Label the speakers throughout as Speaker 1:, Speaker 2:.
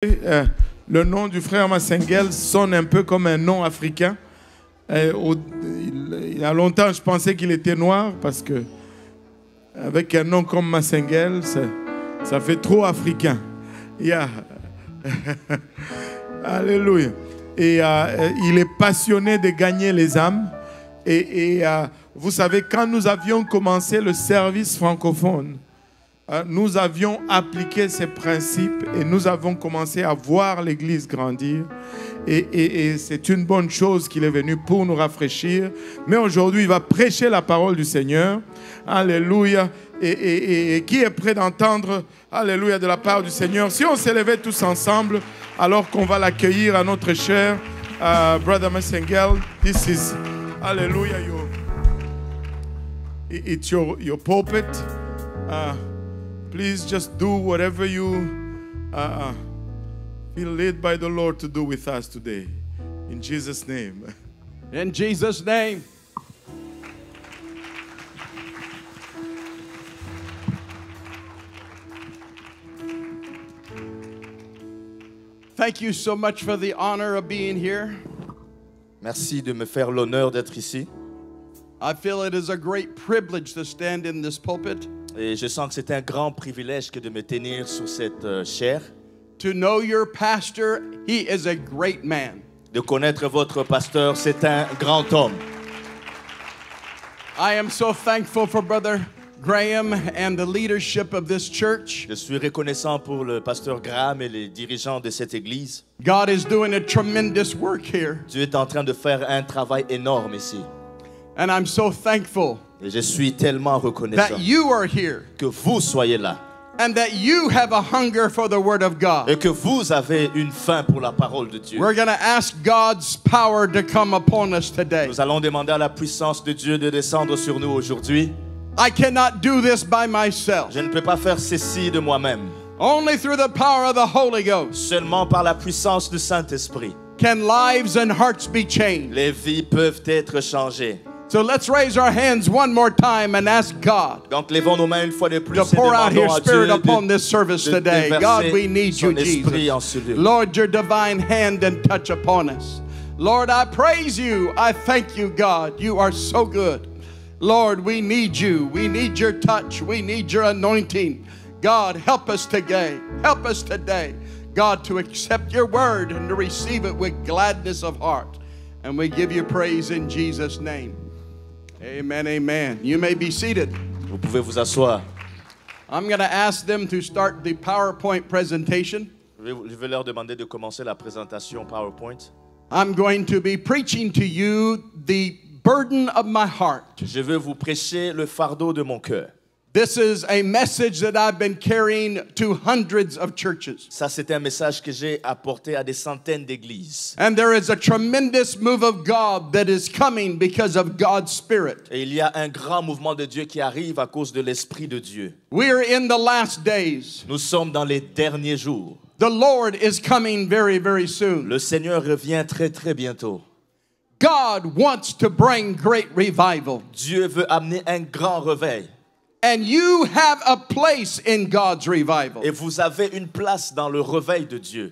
Speaker 1: Le nom du frère Massengel sonne un peu comme un nom africain. Il y a longtemps, je pensais qu'il était noir parce que avec un nom comme Massengel, ça fait trop africain. Yeah. Alléluia. Et il est passionné de gagner les âmes. Et vous savez, quand nous avions commencé le service francophone, nous avions appliqué ces principes et nous avons commencé à voir l'Église grandir. Et c'est une bonne chose qu'il est venu pour nous rafraîchir. Mais aujourd'hui, il va prêcher la parole du Seigneur. Alléluia. Et qui est prêt d'entendre, alléluia, de la part du Seigneur? Si on s'élevait tous ensemble, alors qu'on va l'accueillir à notre cher Brother Massengel. This is, hallelujah, it's your pulpit. Please just do whatever you feel led by the Lord to do with us today. In Jesus' name.
Speaker 2: In Jesus' name. Thank you so much for the honor of being here.
Speaker 3: Merci de me faire l'honneur d'être ici.
Speaker 2: I feel it is a great privilege to stand in this pulpit.
Speaker 3: Et je sens que c'est un grand privilège que de me tenir sur cette chaire.
Speaker 2: To know your pastor, he is a great man.
Speaker 3: De connaître votre pasteur, c'est un grand homme.
Speaker 2: I am so thankful for Brother Graham and the leadership of this church.
Speaker 3: Je suis reconnaissant pour le pasteur Graham et les dirigeants de cette église.
Speaker 2: God is doing a tremendous work here.
Speaker 3: Dieu est en train de faire un travail énorme ici.
Speaker 2: And I'm so thankful
Speaker 3: Et je suis tellement reconnaissant
Speaker 2: that you are here
Speaker 3: que vous soyez là.
Speaker 2: and that you have a hunger for the Word of God.
Speaker 3: Et que vous avez une faim pour la parole de Dieu.
Speaker 2: We're going to ask God's power to come upon us today.
Speaker 3: Nous allons demander à la puissance de Dieu de descendre sur nous aujourd'hui.
Speaker 2: I cannot do this by myself.
Speaker 3: Je ne peux pas faire ceci de moi-même.
Speaker 2: Only through the power of the Holy Ghost
Speaker 3: Seulement par la puissance du Saint-Esprit,
Speaker 2: can lives and hearts be changed.
Speaker 3: les vies peuvent être changées.
Speaker 2: So let's raise our hands one more time and ask God
Speaker 3: Donc levons nos mains une fois de plus
Speaker 2: to
Speaker 3: et
Speaker 2: pour out
Speaker 3: demandons
Speaker 2: His
Speaker 3: à Dieu
Speaker 2: Spirit upon this service
Speaker 3: de
Speaker 2: today. God, we need
Speaker 3: déverser
Speaker 2: you,
Speaker 3: son esprit en
Speaker 2: Jesus.
Speaker 3: ce lieu.
Speaker 2: Lord, your divine hand and touch upon us. Lord, I praise you. I thank you, God. You are so good. Lord, we need you. We need your touch. We need your anointing. God, help us today. Help us today, God, to accept your word and to receive it with gladness of heart. And we give you praise in Jesus' name. Amen, amen. You may be seated.
Speaker 3: Vous pouvez vous asseoir.
Speaker 2: I'm going to ask them to start the PowerPoint presentation.
Speaker 3: Je vais leur demander de commencer la présentation PowerPoint.
Speaker 2: I'm going to be preaching to you the burden of my heart.
Speaker 3: Je veux vous prêcher le fardeau de mon cœur.
Speaker 2: This is a message that I've been carrying to hundreds of churches.
Speaker 3: Ça, c'est un message que j'ai apporté à des centaines d'églises.
Speaker 2: And there is a tremendous move of God that is coming because of God's Spirit.
Speaker 3: Et il y a un grand mouvement de Dieu qui arrive à cause de l'Esprit de Dieu.
Speaker 2: We're in the last days.
Speaker 3: Nous sommes dans les derniers jours.
Speaker 2: The Lord is coming very, very soon.
Speaker 3: Le Seigneur revient très, très bientôt.
Speaker 2: God wants to bring great revival.
Speaker 3: Dieu veut amener un grand réveil.
Speaker 2: And you have a place in God's revival.
Speaker 3: Et vous avez une place dans le réveil de Dieu.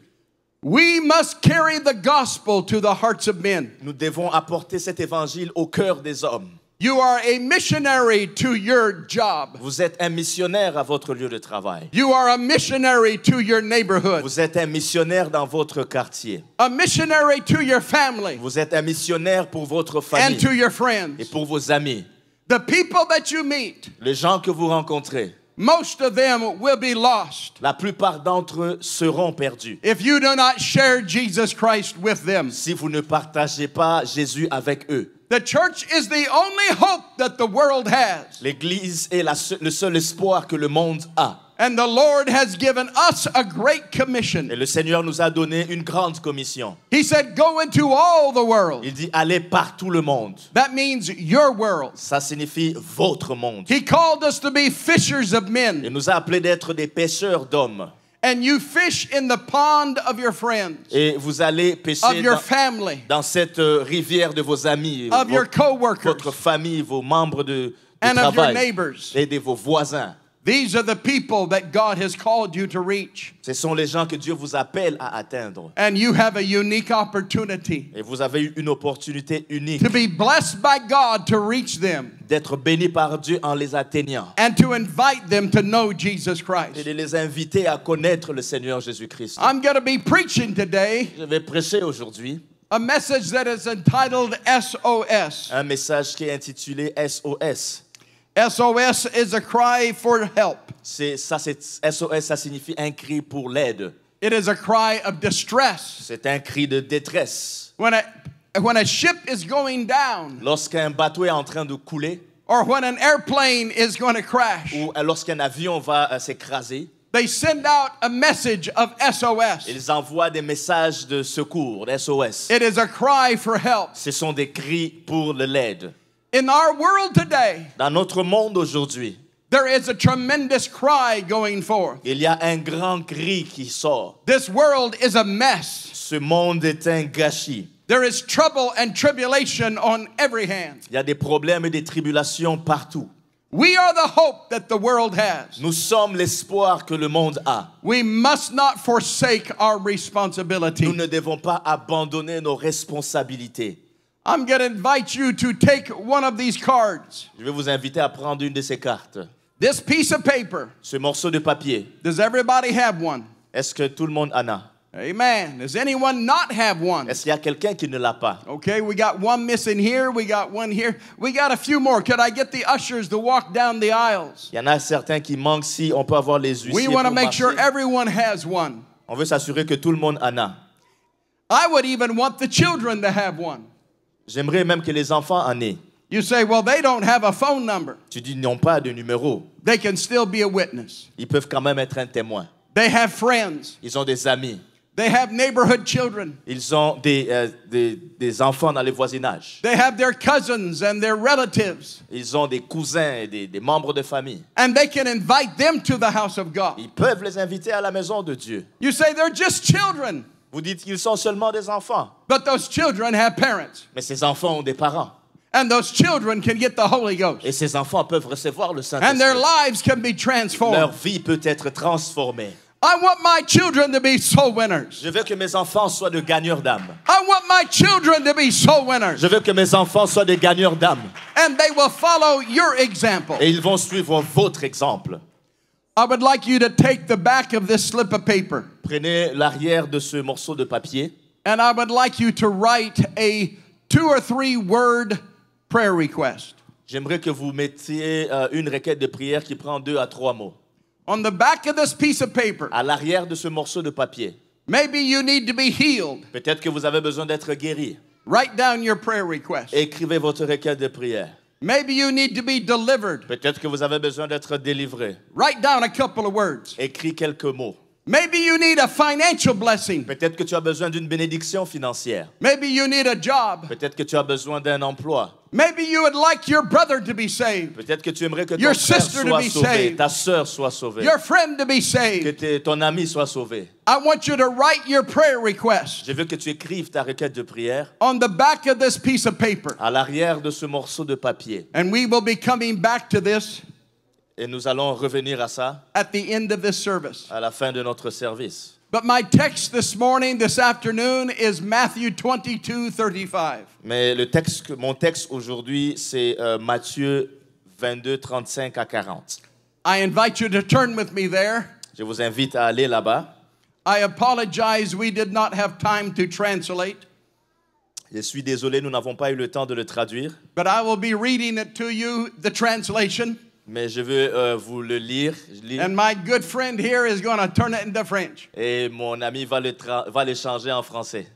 Speaker 2: We must carry the gospel to the hearts of men.
Speaker 3: Nous devons apporter cet évangile au cœur des hommes.
Speaker 2: You are a missionary to your job.
Speaker 3: Vous êtes un missionnaire à votre lieu de travail.
Speaker 2: You are a missionary to your neighborhood.
Speaker 3: Vous êtes un missionnaire dans votre quartier.
Speaker 2: A missionary to your family.
Speaker 3: Vous êtes un missionnaire pour votre
Speaker 2: And
Speaker 3: famille
Speaker 2: to your
Speaker 3: et
Speaker 2: friends.
Speaker 3: pour vos amis.
Speaker 2: The people that you meet,
Speaker 3: Les gens que vous rencontrez,
Speaker 2: most of them will be lost
Speaker 3: la plupart d'entre eux seront perdus
Speaker 2: if you do not share Jesus Christ with them.
Speaker 3: si vous ne partagez pas Jésus avec eux.
Speaker 2: The church is the only hope that the world has.
Speaker 3: L'Église est le seul espoir que le monde a.
Speaker 2: And the Lord has given us a great commission.
Speaker 3: Et le Seigneur nous a donné une grande commission.
Speaker 2: He said, go into all the world.
Speaker 3: Il dit, allez par tout le monde.
Speaker 2: That means your world.
Speaker 3: Ça signifie votre monde.
Speaker 2: He called us to be fishers of
Speaker 3: Il
Speaker 2: men.
Speaker 3: nous a appelés d'être des pêcheurs d'hommes.
Speaker 2: And you fish in the pond of your friends,
Speaker 3: Et vous allez
Speaker 2: of
Speaker 3: pêcher
Speaker 2: your family,
Speaker 3: dans cette rivière de vos amis,
Speaker 2: of your
Speaker 3: votre
Speaker 2: co-workers,
Speaker 3: famille, vos membres de
Speaker 2: and of your
Speaker 3: travail
Speaker 2: neighbors.
Speaker 3: et de vos voisins.
Speaker 2: These are the people that God has called you to reach.
Speaker 3: Ce sont les gens que Dieu vous appelle à atteindre.
Speaker 2: And you have a unique opportunity
Speaker 3: Et vous avez eu une opportunité unique
Speaker 2: to be blessed by God to reach them
Speaker 3: d'être bénis par Dieu en les atteignant
Speaker 2: and to invite them to know Jesus
Speaker 3: et
Speaker 2: Christ.
Speaker 3: de les inviter à connaître le Seigneur Jésus-Christ.
Speaker 2: I'm going to be preaching today
Speaker 3: Je vais prêcher aujourd'hui
Speaker 2: a message that is entitled SOS.
Speaker 3: un message qui est intitulé SOS.
Speaker 2: SOS is a cry for help.
Speaker 3: SOS, ça signifie un cri pour l'aide.
Speaker 2: It is a cry of distress.
Speaker 3: C'est un cri de détresse.
Speaker 2: When a ship is going down,
Speaker 3: Lorsqu'un bateau est en train de couler
Speaker 2: or when an airplane is going to crash,
Speaker 3: ou lorsqu'un avion va s'écraser,
Speaker 2: they send out a message of SOS.
Speaker 3: ils envoient des messages de secours, SOS.
Speaker 2: It is a cry for help.
Speaker 3: Ce sont des cris pour l'aide.
Speaker 2: In our world today,
Speaker 3: Dans notre monde aujourd'hui,
Speaker 2: there is a tremendous cry going forth.
Speaker 3: il y a un grand cri qui sort.
Speaker 2: This world is a mess.
Speaker 3: Ce monde est un gâchis.
Speaker 2: There is trouble and tribulation on every hand.
Speaker 3: Il y a des problèmes et des tribulations partout.
Speaker 2: We are the hope that the world has.
Speaker 3: Nous sommes l'espoir que le monde a.
Speaker 2: We must not forsake our
Speaker 3: Nous
Speaker 2: responsibility.
Speaker 3: ne devons pas abandonner nos responsabilités.
Speaker 2: I'm going to invite you to take one of these cards.
Speaker 3: Je vais vous inviter à prendre une de ces cartes.
Speaker 2: This piece of paper.
Speaker 3: Ce morceau de papier.
Speaker 2: Does everybody have one?
Speaker 3: Est-ce que tout le monde en a?
Speaker 2: Amen. Does anyone not have one?
Speaker 3: Est-ce qu'il y a quelqu'un qui ne l'a pas?
Speaker 2: Okay, we got one missing here. We got one here. We got a few more. Could I get the ushers to walk down the aisles?
Speaker 3: Il y en a certains qui manquent. Si on peut avoir les huissiers
Speaker 2: We want to
Speaker 3: pour
Speaker 2: make sure
Speaker 3: marcher.
Speaker 2: everyone has one.
Speaker 3: On veut s'assurer que tout le monde en a.
Speaker 2: I would even want the children to have one.
Speaker 3: J'aimerais même que les enfants en aient.
Speaker 2: You say, well, they don't have a phone number.
Speaker 3: Tu dis, ils n'ont pas de numéro.
Speaker 2: They can still be a witness.
Speaker 3: Ils peuvent quand même être un témoin.
Speaker 2: They have friends.
Speaker 3: Ils ont des amis.
Speaker 2: They have neighborhood children.
Speaker 3: Ils ont des enfants dans les voisinages.
Speaker 2: They have their cousins and their relatives.
Speaker 3: Ils ont des cousins et des membres de famille.
Speaker 2: And they can invite them to the house of God.
Speaker 3: Ils peuvent les inviter à la maison de Dieu.
Speaker 2: You say they're just children.
Speaker 3: Vous dites qu'ils sont seulement des enfants.
Speaker 2: But those children have parents.
Speaker 3: Mais ces enfants ont des parents.
Speaker 2: And those children can get the Holy Ghost.
Speaker 3: Et ces enfants peuvent recevoir le
Speaker 2: And their
Speaker 3: Saint-Esprit.
Speaker 2: lives can be
Speaker 3: Leur
Speaker 2: transformed.
Speaker 3: vie peut être transformée.
Speaker 2: I want my children to be soul winners.
Speaker 3: Je veux que mes enfants soient de gagneurs d'âme.
Speaker 2: I want my children to be soul winners.
Speaker 3: Je veux que mes enfants soient des gagneurs d'âme.
Speaker 2: And they will follow your example.
Speaker 3: Et ils vont suivre votre exemple.
Speaker 2: I would like you to take the back of this slip of paper.
Speaker 3: Prenez l'arrière de ce morceau de papier.
Speaker 2: And I would like you to write a 2 or 3 word prayer request.
Speaker 3: J'aimerais que vous mettiez une requête de prière qui prend 2 à 3 mots.
Speaker 2: On the back of this piece of paper,
Speaker 3: À l'arrière de ce morceau de papier.
Speaker 2: maybe you need to be healed.
Speaker 3: Peut-être que vous avez besoin d'être guéri.
Speaker 2: Write down your prayer request.
Speaker 3: Écrivez votre requête de prière.
Speaker 2: Maybe you need to be delivered.
Speaker 3: Peut-être que vous avez besoin d'être délivré.
Speaker 2: Write down a couple of words.
Speaker 3: Écris quelques mots.
Speaker 2: Maybe you need a financial blessing.
Speaker 3: Peut-être que tu as besoin d'une bénédiction financière.
Speaker 2: Maybe you need a job.
Speaker 3: Peut-être que tu as besoin d'un emploi.
Speaker 2: Maybe you would like your brother to be saved,
Speaker 3: Peut-être que tu aimerais que ton
Speaker 2: Your
Speaker 3: frère
Speaker 2: sister to
Speaker 3: soit
Speaker 2: be
Speaker 3: sauvé,
Speaker 2: saved.
Speaker 3: ta sœur soit sauvée,
Speaker 2: your friend to be
Speaker 3: que
Speaker 2: saved.
Speaker 3: ton ami soit sauvé.
Speaker 2: I want you to write your prayer request
Speaker 3: Je veux que tu écrives ta requête de prière
Speaker 2: on the back of this piece of paper.
Speaker 3: à l'arrière de ce morceau de papier.
Speaker 2: And we will be coming back to this
Speaker 3: Et nous allons revenir à ça
Speaker 2: at the end of this service.
Speaker 3: à la fin de notre service.
Speaker 2: But my text this morning, this afternoon, is Matthew 22:35.
Speaker 3: Mais mon texte aujourd'hui, c'est Matthieu 22, 35 à 40.
Speaker 2: I invite you to turn with me there.
Speaker 3: Je vous invite à aller là-bas.
Speaker 2: I apologize, we did not have time to translate,
Speaker 3: Je suis désolé, nous n'avons pas eu le temps de le traduire,
Speaker 2: but I will be reading it to you, the translation,
Speaker 3: mais je veux vous le lire. Je lis.
Speaker 2: and my good friend here is going to turn it into French.
Speaker 3: Et mon ami va le changer en français.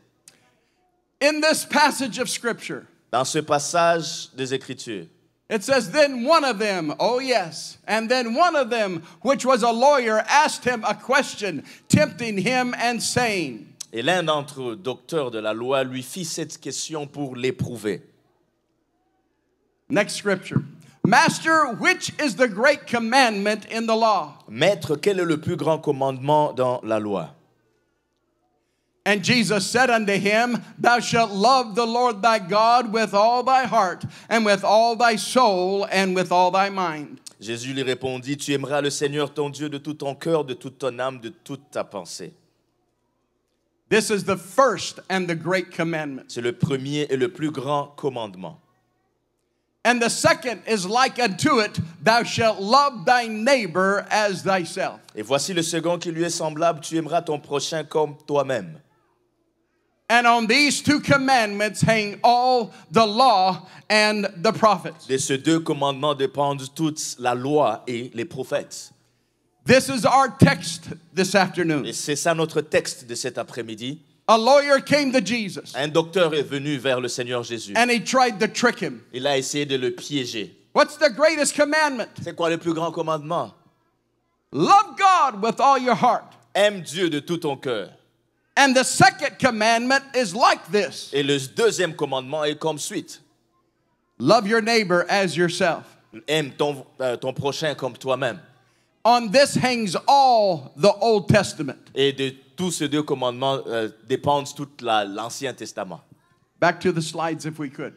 Speaker 2: In this passage of Scripture,
Speaker 3: Dans ce passage des Écritures,
Speaker 2: it says, then one of them, oh yes, and then one of them, which was a lawyer, asked him a question, tempting him and saying,
Speaker 3: et l'un d'entre eux, docteur de la loi, lui fit cette question pour l'éprouver.
Speaker 2: next scripture, Master, which is the great commandment in the law?
Speaker 3: Maître, quel est le plus grand commandement dans la loi?
Speaker 2: And Jesus said unto him, Thou shalt love the Lord thy God with all thy heart, and with all thy soul, and with all thy mind.
Speaker 3: Jésus lui répondit, tu aimeras le Seigneur ton Dieu de tout ton cœur, de toute ton âme, de toute ta pensée.
Speaker 2: This is the first and the great commandment.
Speaker 3: C'est le premier et le plus grand commandement.
Speaker 2: And the second is like unto it, thou shalt love thy neighbor as thyself.
Speaker 3: Et voici le second qui lui est semblable, tu aimeras ton prochain comme toi-même.
Speaker 2: And on these two commandments hang all the law and the prophets.
Speaker 3: De ces deux commandements dépendent toute la loi et les prophètes.
Speaker 2: This is our text this afternoon.
Speaker 3: Et c'est ça notre texte de cet après-midi.
Speaker 2: A lawyer came to Jesus
Speaker 3: Un docteur est venu vers le Seigneur Jésus.
Speaker 2: and he tried to trick him.
Speaker 3: Il a essayé de le piéger.
Speaker 2: What's the greatest commandment?
Speaker 3: C'est quoi le plus grand commandement?
Speaker 2: Love God with all your heart.
Speaker 3: Aime Dieu de tout ton cœur.
Speaker 2: And the second commandment is like this.
Speaker 3: Et le deuxième commandement est comme suite.
Speaker 2: Love your neighbor as yourself.
Speaker 3: Aime ton prochain comme toi-même.
Speaker 2: On this hangs all the Old Testament.
Speaker 3: Et de tous ces deux commandements dépendent tout l'Ancien Testament.
Speaker 2: Back to the slides if we could.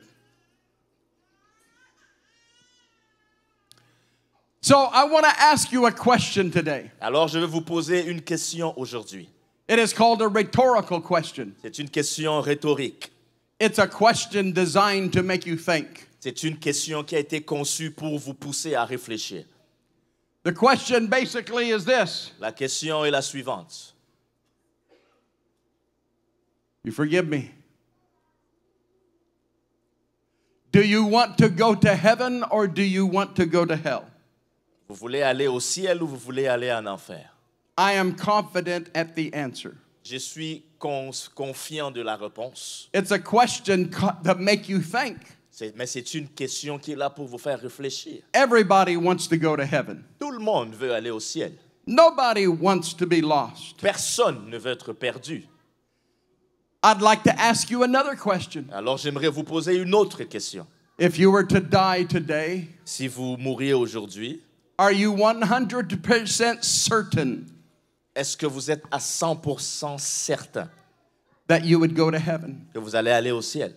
Speaker 2: So I want to ask you a question today.
Speaker 3: Alors je vais vous poser une question aujourd'hui.
Speaker 2: It is called a rhetorical question.
Speaker 3: C'est une question rhétorique.
Speaker 2: It's a question designed to make you think.
Speaker 3: C'est une question qui a été conçue pour vous pousser à réfléchir.
Speaker 2: The question basically is this.
Speaker 3: La question est la suivante.
Speaker 2: You forgive me. Do you want to go to heaven or do you want to go to hell?
Speaker 3: Vous voulez aller au ciel ou vous voulez aller en enfer?
Speaker 2: I am confident at the answer.
Speaker 3: Je suis confiant de la réponse.
Speaker 2: It's a question that make you think.
Speaker 3: Mais c'est une question qui est là pour vous faire réfléchir.
Speaker 2: Everybody wants to go to heaven.
Speaker 3: Tout le monde veut aller au ciel.
Speaker 2: Nobody wants to be lost.
Speaker 3: Personne ne veut être perdu.
Speaker 2: I'd like to ask you another question.
Speaker 3: Alors j'aimerais vous poser une autre question.
Speaker 2: If you were to die today,
Speaker 3: Si vous mouriez aujourd'hui,
Speaker 2: are you 100% certain
Speaker 3: est-ce que vous êtes à 100% certain
Speaker 2: that you would go to heaven?
Speaker 3: que vous allez aller au ciel?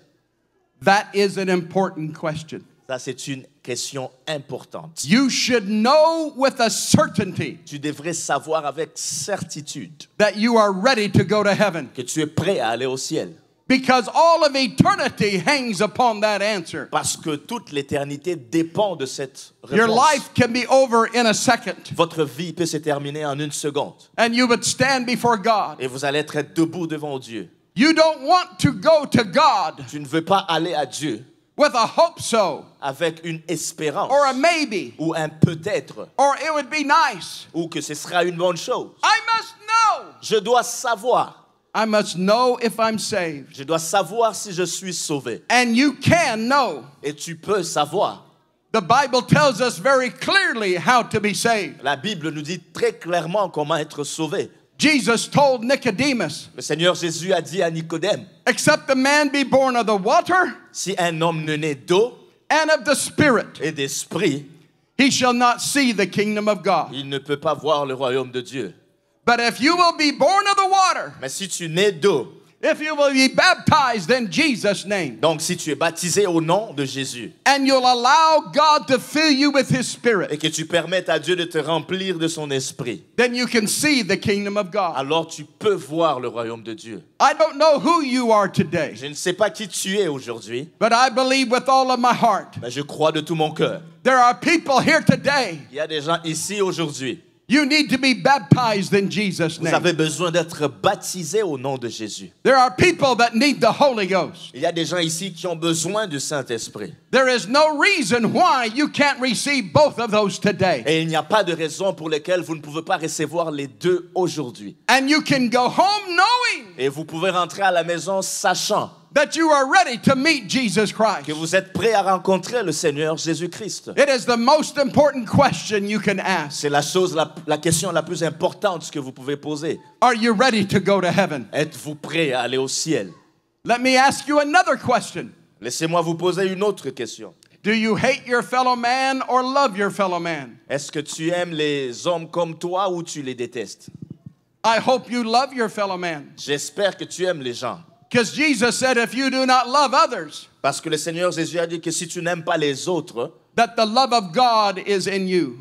Speaker 2: That is an important question.
Speaker 3: Ça, c'est une question importante.
Speaker 2: You should know with a certainty
Speaker 3: Tu devrais savoir avec certitude
Speaker 2: that you are ready to go to heaven,
Speaker 3: que tu es prêt à aller au ciel.
Speaker 2: because all of eternity hangs upon that answer.
Speaker 3: Parce que toute l'éternité dépend de cette
Speaker 2: Your
Speaker 3: réponse.
Speaker 2: life can be over in a second,
Speaker 3: Votre vie peut se terminer en une seconde.
Speaker 2: and you would stand before God.
Speaker 3: Et vous allez être debout devant Dieu.
Speaker 2: You don't want to go to God
Speaker 3: Tu ne veux pas aller à Dieu
Speaker 2: with a hope so,
Speaker 3: avec une espérance
Speaker 2: or a maybe,
Speaker 3: ou un peut-être
Speaker 2: or it would be nice.
Speaker 3: ou que ce sera une bonne chose.
Speaker 2: I must know.
Speaker 3: Je dois savoir.
Speaker 2: I must know if I'm saved.
Speaker 3: Je dois savoir si je suis sauvé.
Speaker 2: And you can know.
Speaker 3: Et tu peux savoir.
Speaker 2: The Bible tells us very clearly how to be saved.
Speaker 3: La Bible nous dit très clairement comment être sauvé.
Speaker 2: Jesus told Nicodemus,
Speaker 3: Le Seigneur Jésus a dit à Nicodème,
Speaker 2: except a man be born of the water
Speaker 3: si un homme ne naît d'eau
Speaker 2: and of the Spirit,
Speaker 3: et d'esprit,
Speaker 2: he shall not see the kingdom of God.
Speaker 3: il ne peut pas voir le royaume de Dieu.
Speaker 2: But if you will be born of the water,
Speaker 3: Mais si tu nais d'eau,
Speaker 2: if you will be baptized in Jesus' name,
Speaker 3: donc si tu es baptisé au nom de Jésus
Speaker 2: and you'll allow God to fill you with His
Speaker 3: et
Speaker 2: Spirit,
Speaker 3: que tu permettes à Dieu de te remplir de son esprit,
Speaker 2: then you can see the kingdom of God.
Speaker 3: alors tu peux voir le royaume de Dieu.
Speaker 2: I don't know who you are today,
Speaker 3: Je ne sais pas qui tu es aujourd'hui,
Speaker 2: but I believe with all of my heart,
Speaker 3: mais je crois de tout mon cœur.
Speaker 2: there are people here today.
Speaker 3: Il y a des gens ici aujourd'hui.
Speaker 2: You need to be baptized in Jesus'
Speaker 3: Vous
Speaker 2: name.
Speaker 3: avez besoin d'être baptisés au nom de Jésus.
Speaker 2: There are people that need the Holy Ghost.
Speaker 3: Il y a des gens ici qui ont besoin du Saint-Esprit.
Speaker 2: There is no reason why you can't receive both of those today.
Speaker 3: Et il n'y a pas de raison pour lesquelles vous ne pouvez pas recevoir les deux aujourd'hui.
Speaker 2: And you can go home knowing
Speaker 3: Et vous pouvez rentrer à la maison sachant
Speaker 2: that you are ready to meet Jesus Christ.
Speaker 3: que vous êtes prêt à rencontrer le Seigneur Jésus-Christ.
Speaker 2: It is the most important question you can ask.
Speaker 3: C'est la question la plus importante que vous pouvez poser.
Speaker 2: Are you ready to go to heaven?
Speaker 3: Êtes-vous prêt à aller au ciel?
Speaker 2: Let me ask you another question.
Speaker 3: Laissez-moi vous poser une autre question.
Speaker 2: Do you hate your fellow man or love your fellow man?
Speaker 3: Est-ce que tu aimes les hommes comme toi ou tu les détestes?
Speaker 2: I hope you love your fellow man.
Speaker 3: J'espère que tu aimes les gens.
Speaker 2: Because Jesus said if you do not love others,
Speaker 3: Parce que le Seigneur Jésus a dit que si tu n'aimes pas les autres,
Speaker 2: that the love of God is in you.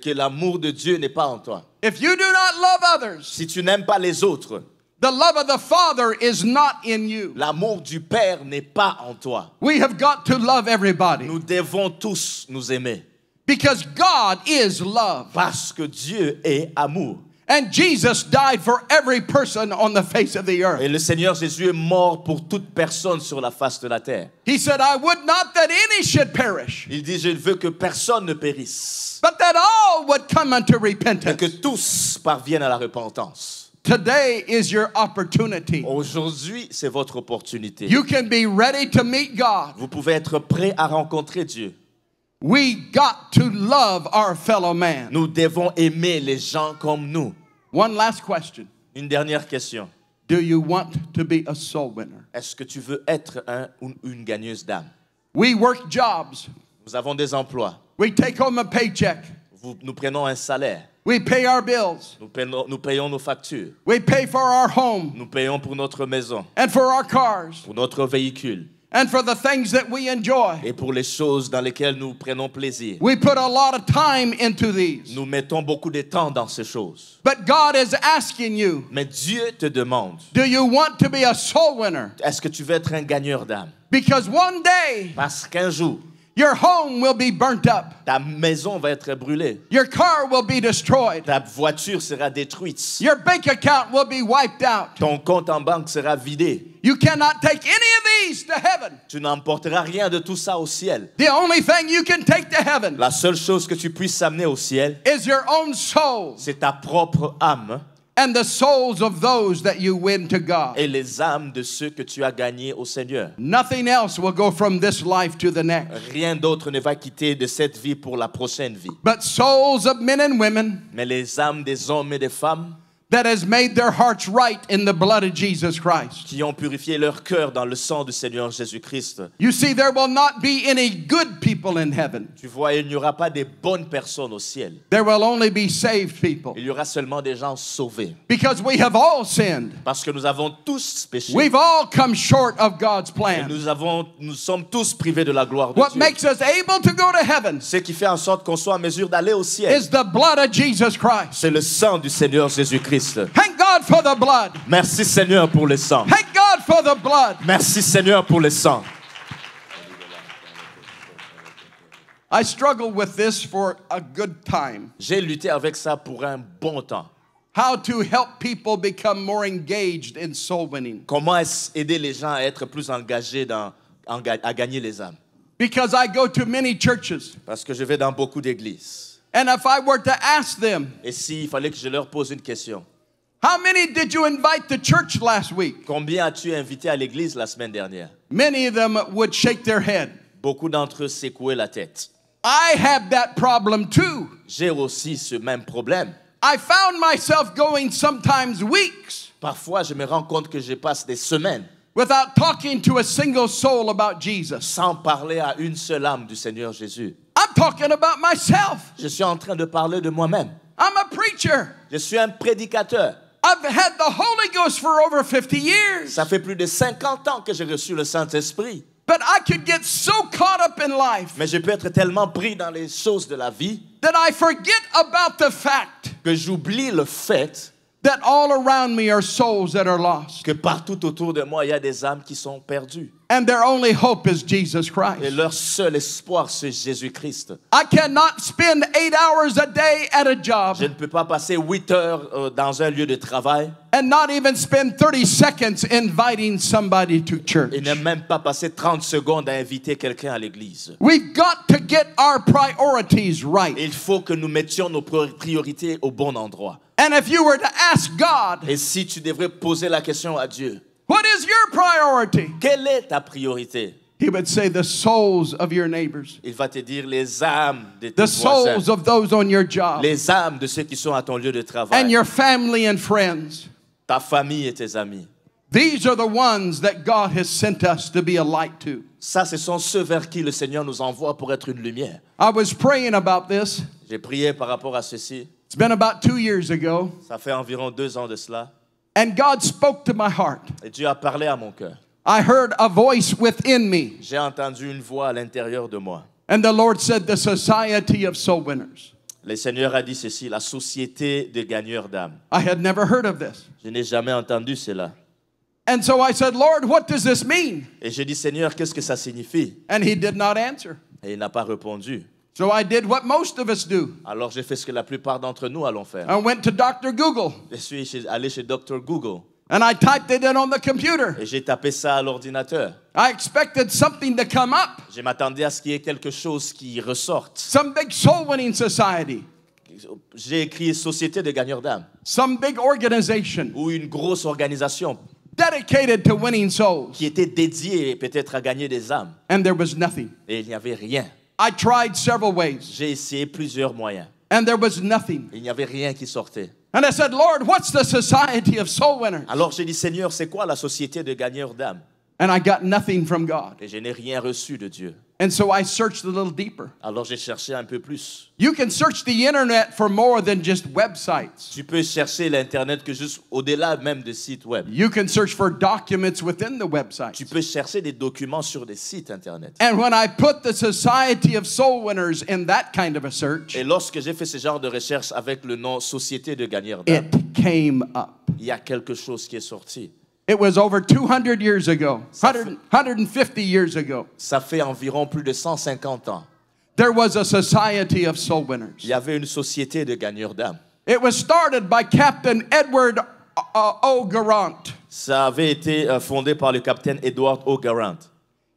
Speaker 3: que l'amour de Dieu n'est pas en toi.
Speaker 2: If you do not love others,
Speaker 3: Si tu n'aimes pas les autres,
Speaker 2: the love of the Father is not in you.
Speaker 3: l'amour du Père n'est pas en toi.
Speaker 2: We have got to love everybody
Speaker 3: Nous devons tous nous aimer
Speaker 2: because God is love.
Speaker 3: parce que Dieu est amour.
Speaker 2: And Jesus died for every person on the face of the earth.
Speaker 3: Et le Seigneur Jésus est mort pour toute personne sur la face de la terre.
Speaker 2: He said, I would not that any should perish,
Speaker 3: Il dit, je ne veux que personne ne périsse,
Speaker 2: but that all would come unto
Speaker 3: mais que
Speaker 2: repentance.
Speaker 3: tous parviennent à la repentance.
Speaker 2: Today is your opportunity.
Speaker 3: Aujourd'hui, c'est votre opportunité.
Speaker 2: You can be ready to meet God.
Speaker 3: Vous pouvez être prêt à rencontrer Dieu.
Speaker 2: We got to love our fellow man.
Speaker 3: Nous devons aimer les gens comme nous.
Speaker 2: One last question.
Speaker 3: Une dernière question.
Speaker 2: Do you want to be a soul winner?
Speaker 3: Est-ce que tu veux être une gagneuse d'âme?
Speaker 2: We work jobs.
Speaker 3: Nous avons des emplois.
Speaker 2: We take home a paycheck.
Speaker 3: Nous prenons un salaire.
Speaker 2: We pay our bills.
Speaker 3: Nous payons nos factures.
Speaker 2: We pay for our home
Speaker 3: Nous payons pour notre maison,
Speaker 2: and for our cars
Speaker 3: pour notre véhicule
Speaker 2: and for the things that we enjoy.
Speaker 3: et pour les choses dans lesquelles nous prenons plaisir.
Speaker 2: We put a lot of time into these.
Speaker 3: Nous mettons beaucoup de temps dans ces choses.
Speaker 2: But God is asking you,
Speaker 3: Mais Dieu te demande,
Speaker 2: do you want to be a soul winner?
Speaker 3: est-ce que tu veux être un gagneur d'âme?
Speaker 2: Because one day
Speaker 3: Parce qu'un jour,
Speaker 2: your home will be burnt up.
Speaker 3: ta maison va être brûlée.
Speaker 2: Your car will be destroyed.
Speaker 3: Ta voiture sera détruite.
Speaker 2: Your bank account will be wiped out.
Speaker 3: Ton compte en banque sera vidé.
Speaker 2: You cannot take any of these to heaven.
Speaker 3: Tu n'emporteras rien de tout ça au ciel.
Speaker 2: The only thing you can take to heaven
Speaker 3: La seule chose que tu puisses amener au ciel,
Speaker 2: is your own soul
Speaker 3: c'est ta propre âme
Speaker 2: and the souls of those that you win to God.
Speaker 3: et les âmes de ceux que tu as gagnés au Seigneur.
Speaker 2: Nothing else will go from this life to the next.
Speaker 3: Rien d'autre ne va quitter de cette vie pour la prochaine vie.
Speaker 2: But souls of men and women
Speaker 3: Mais les âmes des hommes et des femmes
Speaker 2: that has made their hearts right in the blood of Jesus Christ.
Speaker 3: qui ont purifié leur cœur dans le sang du Seigneur Jésus-Christ.
Speaker 2: You see, there will not be any good people in heaven.
Speaker 3: Tu vois, il n'y aura pas de bonnes personnes au ciel.
Speaker 2: There will only be saved people.
Speaker 3: Il y aura seulement des gens sauvés.
Speaker 2: Because we have all sinned.
Speaker 3: Parce que nous avons tous péché.
Speaker 2: We've all come short of God's
Speaker 3: Et
Speaker 2: plan.
Speaker 3: nous sommes tous privés de la gloire de
Speaker 2: What
Speaker 3: Dieu.
Speaker 2: makes us able to go to heaven
Speaker 3: Ce qui fait en sorte qu'on soit en mesure d'aller au ciel,
Speaker 2: is the blood of Jesus Christ.
Speaker 3: c'est le sang du Seigneur Jésus-Christ.
Speaker 2: Thank God for the blood.
Speaker 3: Merci Seigneur pour le sang.
Speaker 2: Thank God for the blood.
Speaker 3: Merci Seigneur pour le sang.
Speaker 2: I struggled with this for a good time.
Speaker 3: J'ai lutté avec ça pour un bon temps.
Speaker 2: How to help people become more engaged in soul winning.
Speaker 3: Comment aider les gens à être plus engagés à gagner les âmes?
Speaker 2: Because I go to many churches,
Speaker 3: Parce que je vais dans beaucoup d'églises.
Speaker 2: and if I were to ask them,
Speaker 3: Et s'il fallait que je leur pose une question,
Speaker 2: how many did you invite to church last week?
Speaker 3: combien as-tu invité à l'église la semaine dernière?
Speaker 2: Many of them would shake their head.
Speaker 3: Beaucoup d'entre eux secouaient la tête.
Speaker 2: I have that problem too.
Speaker 3: J'ai aussi ce même problème.
Speaker 2: I found myself going sometimes weeks
Speaker 3: Parfois, je me rends compte que je passe des semaines
Speaker 2: without talking to a single soul about Jesus.
Speaker 3: sans parler à une seule âme du Seigneur Jésus.
Speaker 2: I'm talking about myself.
Speaker 3: Je suis en train de parler de moi-même.
Speaker 2: I'm a preacher.
Speaker 3: Je suis un prédicateur.
Speaker 2: I've had the Holy Ghost for over 50 years.
Speaker 3: Ça fait plus de 50 ans que j'ai reçu le Saint-Esprit.
Speaker 2: But I could get so caught up in life
Speaker 3: Mais je peux être tellement pris dans les choses de la vie
Speaker 2: that I forget about the fact
Speaker 3: que j'oublie le fait
Speaker 2: that all around me are souls that are lost.
Speaker 3: que partout autour de moi, il y a des âmes qui sont perdues.
Speaker 2: And their only hope is Jesus
Speaker 3: Et
Speaker 2: Christ.
Speaker 3: leur seul espoir, c'est Jésus-Christ.
Speaker 2: I cannot spend 8 hours a day at a job
Speaker 3: Je ne peux pas passer 8 heures dans un lieu de travail
Speaker 2: and not even spend 30 seconds inviting somebody to church.
Speaker 3: et ne même pas passer 30 secondes à inviter quelqu'un à l'église.
Speaker 2: We've got to get our priorities right.
Speaker 3: Il faut que nous mettions nos priorités au bon endroit.
Speaker 2: And if you were to ask God,
Speaker 3: Et si tu devrais poser la question à Dieu,
Speaker 2: what is your priority?
Speaker 3: quelle est ta priorité?
Speaker 2: He would say the souls of your neighbors,
Speaker 3: Il va te dire les âmes de tes
Speaker 2: the
Speaker 3: voisins,
Speaker 2: souls of those on your job,
Speaker 3: les âmes de ceux qui sont à ton lieu de travail,
Speaker 2: and your family and friends.
Speaker 3: ta famille et tes amis.
Speaker 2: These are the ones that God has sent us to be a light to.
Speaker 3: Ça, ce sont ceux vers qui le Seigneur nous envoie pour être une lumière.
Speaker 2: I was praying about this.
Speaker 3: J'ai prié par rapport à ceci.
Speaker 2: It's been about 2 years ago.
Speaker 3: Ça fait environ 2 ans de cela.
Speaker 2: And God spoke to my heart.
Speaker 3: Et Dieu a parlé à mon cœur.
Speaker 2: I heard a voice within me.
Speaker 3: J'ai entendu une voix à l'intérieur de moi.
Speaker 2: And the Lord said, the Society of Soul Winners.
Speaker 3: Le Seigneur a dit ceci, la société de gagneurs d'âme.
Speaker 2: I had never heard of this.
Speaker 3: Je n'ai jamais entendu cela.
Speaker 2: And so I said, Lord, what does this mean?
Speaker 3: Et j'ai dit, Seigneur, qu'est-ce que ça signifie?
Speaker 2: And he did not answer.
Speaker 3: Et il n'a pas répondu.
Speaker 2: So I did what most of us do.
Speaker 3: Alors j'ai fait ce que la plupart d'entre nous allons faire.
Speaker 2: I went to Dr. Google
Speaker 3: Je suis allé chez Dr. Google
Speaker 2: and I typed it in on the computer.
Speaker 3: et j'ai tapé ça à l'ordinateur.
Speaker 2: I expected something to come up.
Speaker 3: Je m'attendais à ce qu'il y ait quelque chose qui ressorte.
Speaker 2: Some big soul winning society.
Speaker 3: J'ai écrit Société de gagneurs d'âme
Speaker 2: Some big organization
Speaker 3: ou une grosse organisation
Speaker 2: dedicated to winning souls.
Speaker 3: qui était dédiée peut-être à gagner des âmes.
Speaker 2: And there was nothing.
Speaker 3: Et il n'y avait rien.
Speaker 2: I tried several ways
Speaker 3: J'ai essayé plusieurs moyens.
Speaker 2: and there was nothing.
Speaker 3: Il n'y avait rien qui sortait.
Speaker 2: And I said, Lord, what's the Society of Soul Winners?
Speaker 3: Alors j'ai dit, Seigneur, c'est quoi la société de gagneurs d'âme?
Speaker 2: And I got nothing from God.
Speaker 3: Et je n'ai rien reçu de Dieu.
Speaker 2: And so I searched a little deeper.
Speaker 3: Alors j'ai cherché un peu plus.
Speaker 2: You can search the internet for more than just websites.
Speaker 3: Tu peux chercher l'Internet que juste au-delà même des sites web.
Speaker 2: You can search for documents within the
Speaker 3: Tu
Speaker 2: website.
Speaker 3: peux chercher des documents sur des sites Internet.
Speaker 2: And when I put the Society of Soul Winners in that kind of a search,
Speaker 3: Et lorsque j'ai fait ce genre de recherche avec le nom Société de gagneurs d'âme,
Speaker 2: it came up.
Speaker 3: il y a quelque chose qui est sorti.
Speaker 2: It was over 200 years ago, 150 years ago.
Speaker 3: Ça fait environ plus de 150 ans.
Speaker 2: There was a Society of Soul
Speaker 3: Il
Speaker 2: Winners.
Speaker 3: y avait une société de gagneurs d'âme.
Speaker 2: It was started by Captain Edward O. Garant.
Speaker 3: Ça avait été fondé par le capitaine Edward O. Garant.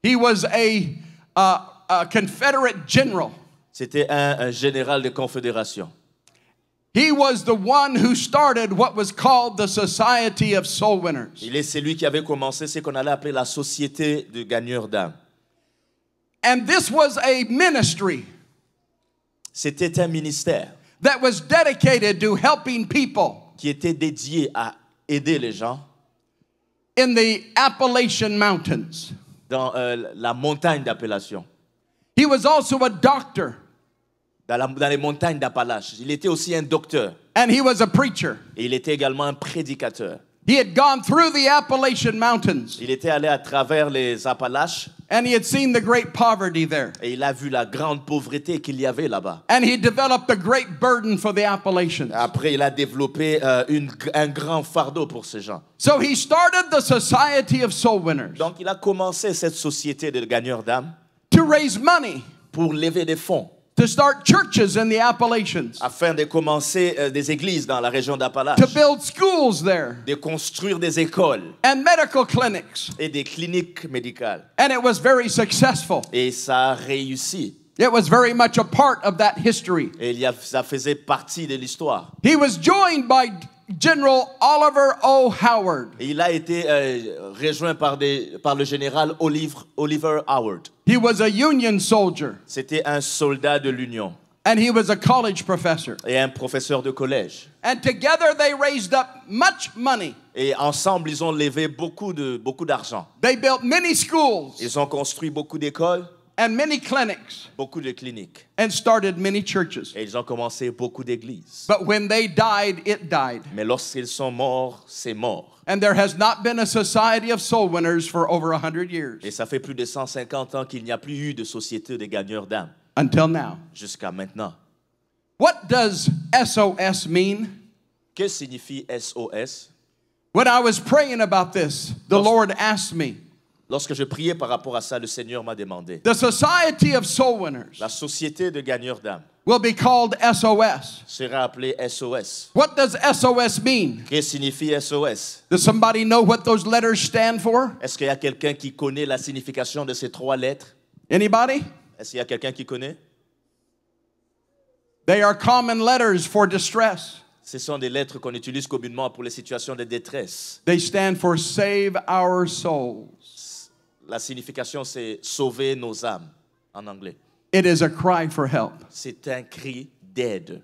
Speaker 2: He was a Confederate general.
Speaker 3: C'était un général de confédération.
Speaker 2: He was the one who started what was called the Society of Soul Winners.
Speaker 3: Il est celui qui avait commencé ce qu'on allait appeler la société de gagneurs d'âme.
Speaker 2: And this was a ministry
Speaker 3: C'était un ministère
Speaker 2: that was dedicated to helping people
Speaker 3: qui était dédié à aider les gens
Speaker 2: in the Appalachian Mountains.
Speaker 3: dans la montagne d'Appellation,
Speaker 2: He was also a doctor
Speaker 3: dans les montagnes d'Appalaches. Il était aussi un docteur
Speaker 2: and he was a preacher.
Speaker 3: et il était également un prédicateur.
Speaker 2: He had gone through the Appalachian Mountains
Speaker 3: Il était allé à travers les Appalaches
Speaker 2: and he had seen the great poverty there.
Speaker 3: et il a vu la grande pauvreté qu'il y avait là-bas.
Speaker 2: And he developed a great burden for the Appalachians.
Speaker 3: Après, il a développé un grand fardeau pour ces gens.
Speaker 2: So he started the Society of Soul Winners
Speaker 3: Donc, il a commencé cette société de gagneurs d'âme
Speaker 2: to raise money,
Speaker 3: pour lever des fonds,
Speaker 2: to start churches in the Appalachians,
Speaker 3: afin de commencer des églises dans la région d'Appalaches,
Speaker 2: to build schools there
Speaker 3: de construire des écoles
Speaker 2: and medical clinics.
Speaker 3: et des cliniques médicales.
Speaker 2: And it was very successful.
Speaker 3: Et ça a réussi.
Speaker 2: It was very much a part of that history.
Speaker 3: Et ça faisait partie de l'histoire.
Speaker 2: He was joined by General Oliver O. Howard.
Speaker 3: Et il a été rejoint par le général Oliver Howard.
Speaker 2: He was a Union soldier
Speaker 3: C'était un soldat de l'Union
Speaker 2: and he was a college professor.
Speaker 3: et un professeur de collège.
Speaker 2: And together they raised up much money.
Speaker 3: Et ensemble, ils ont levé beaucoup d'argent.
Speaker 2: They built many schools
Speaker 3: Ils ont construit beaucoup d'écoles,
Speaker 2: and many clinics
Speaker 3: beaucoup de cliniques.
Speaker 2: and started many churches.
Speaker 3: Et ils ont commencé beaucoup d'églises.
Speaker 2: But when they died, it died.
Speaker 3: Mais lorsqu'ils sont morts, c'est mort.
Speaker 2: And there has not been a society of soul winners for over 100 years
Speaker 3: Et ça fait plus de 150 ans qu'il n'y a plus eu de société de gagneurs d'âme
Speaker 2: until now.
Speaker 3: jusqu'à maintenant.
Speaker 2: What does SOS mean?
Speaker 3: Que signifie SOS?
Speaker 2: When I was praying about this, the Lord asked me,
Speaker 3: Lorsque je priais par rapport à ça, le Seigneur m'a demandé.
Speaker 2: the Society of Soul Winners
Speaker 3: La société de gagneurs d'âme
Speaker 2: will be called SOS.
Speaker 3: sera appelée SOS.
Speaker 2: What does SOS mean?
Speaker 3: Que signifie SOS?
Speaker 2: Does somebody know what those letters stand for?
Speaker 3: Est-ce qu'il y a quelqu'un qui connaît la signification de ces 3 lettres?
Speaker 2: Anybody?
Speaker 3: Est-ce qu'il y a quelqu'un qui connaît?
Speaker 2: They are common letters for distress.
Speaker 3: Ce sont des lettres qu'on utilise communément pour les situations de détresse.
Speaker 2: They stand for Save Our Souls.
Speaker 3: La signification, c'est sauver nos âmes en anglais.
Speaker 2: It is a cry for help.
Speaker 3: C'est un cri d'aide.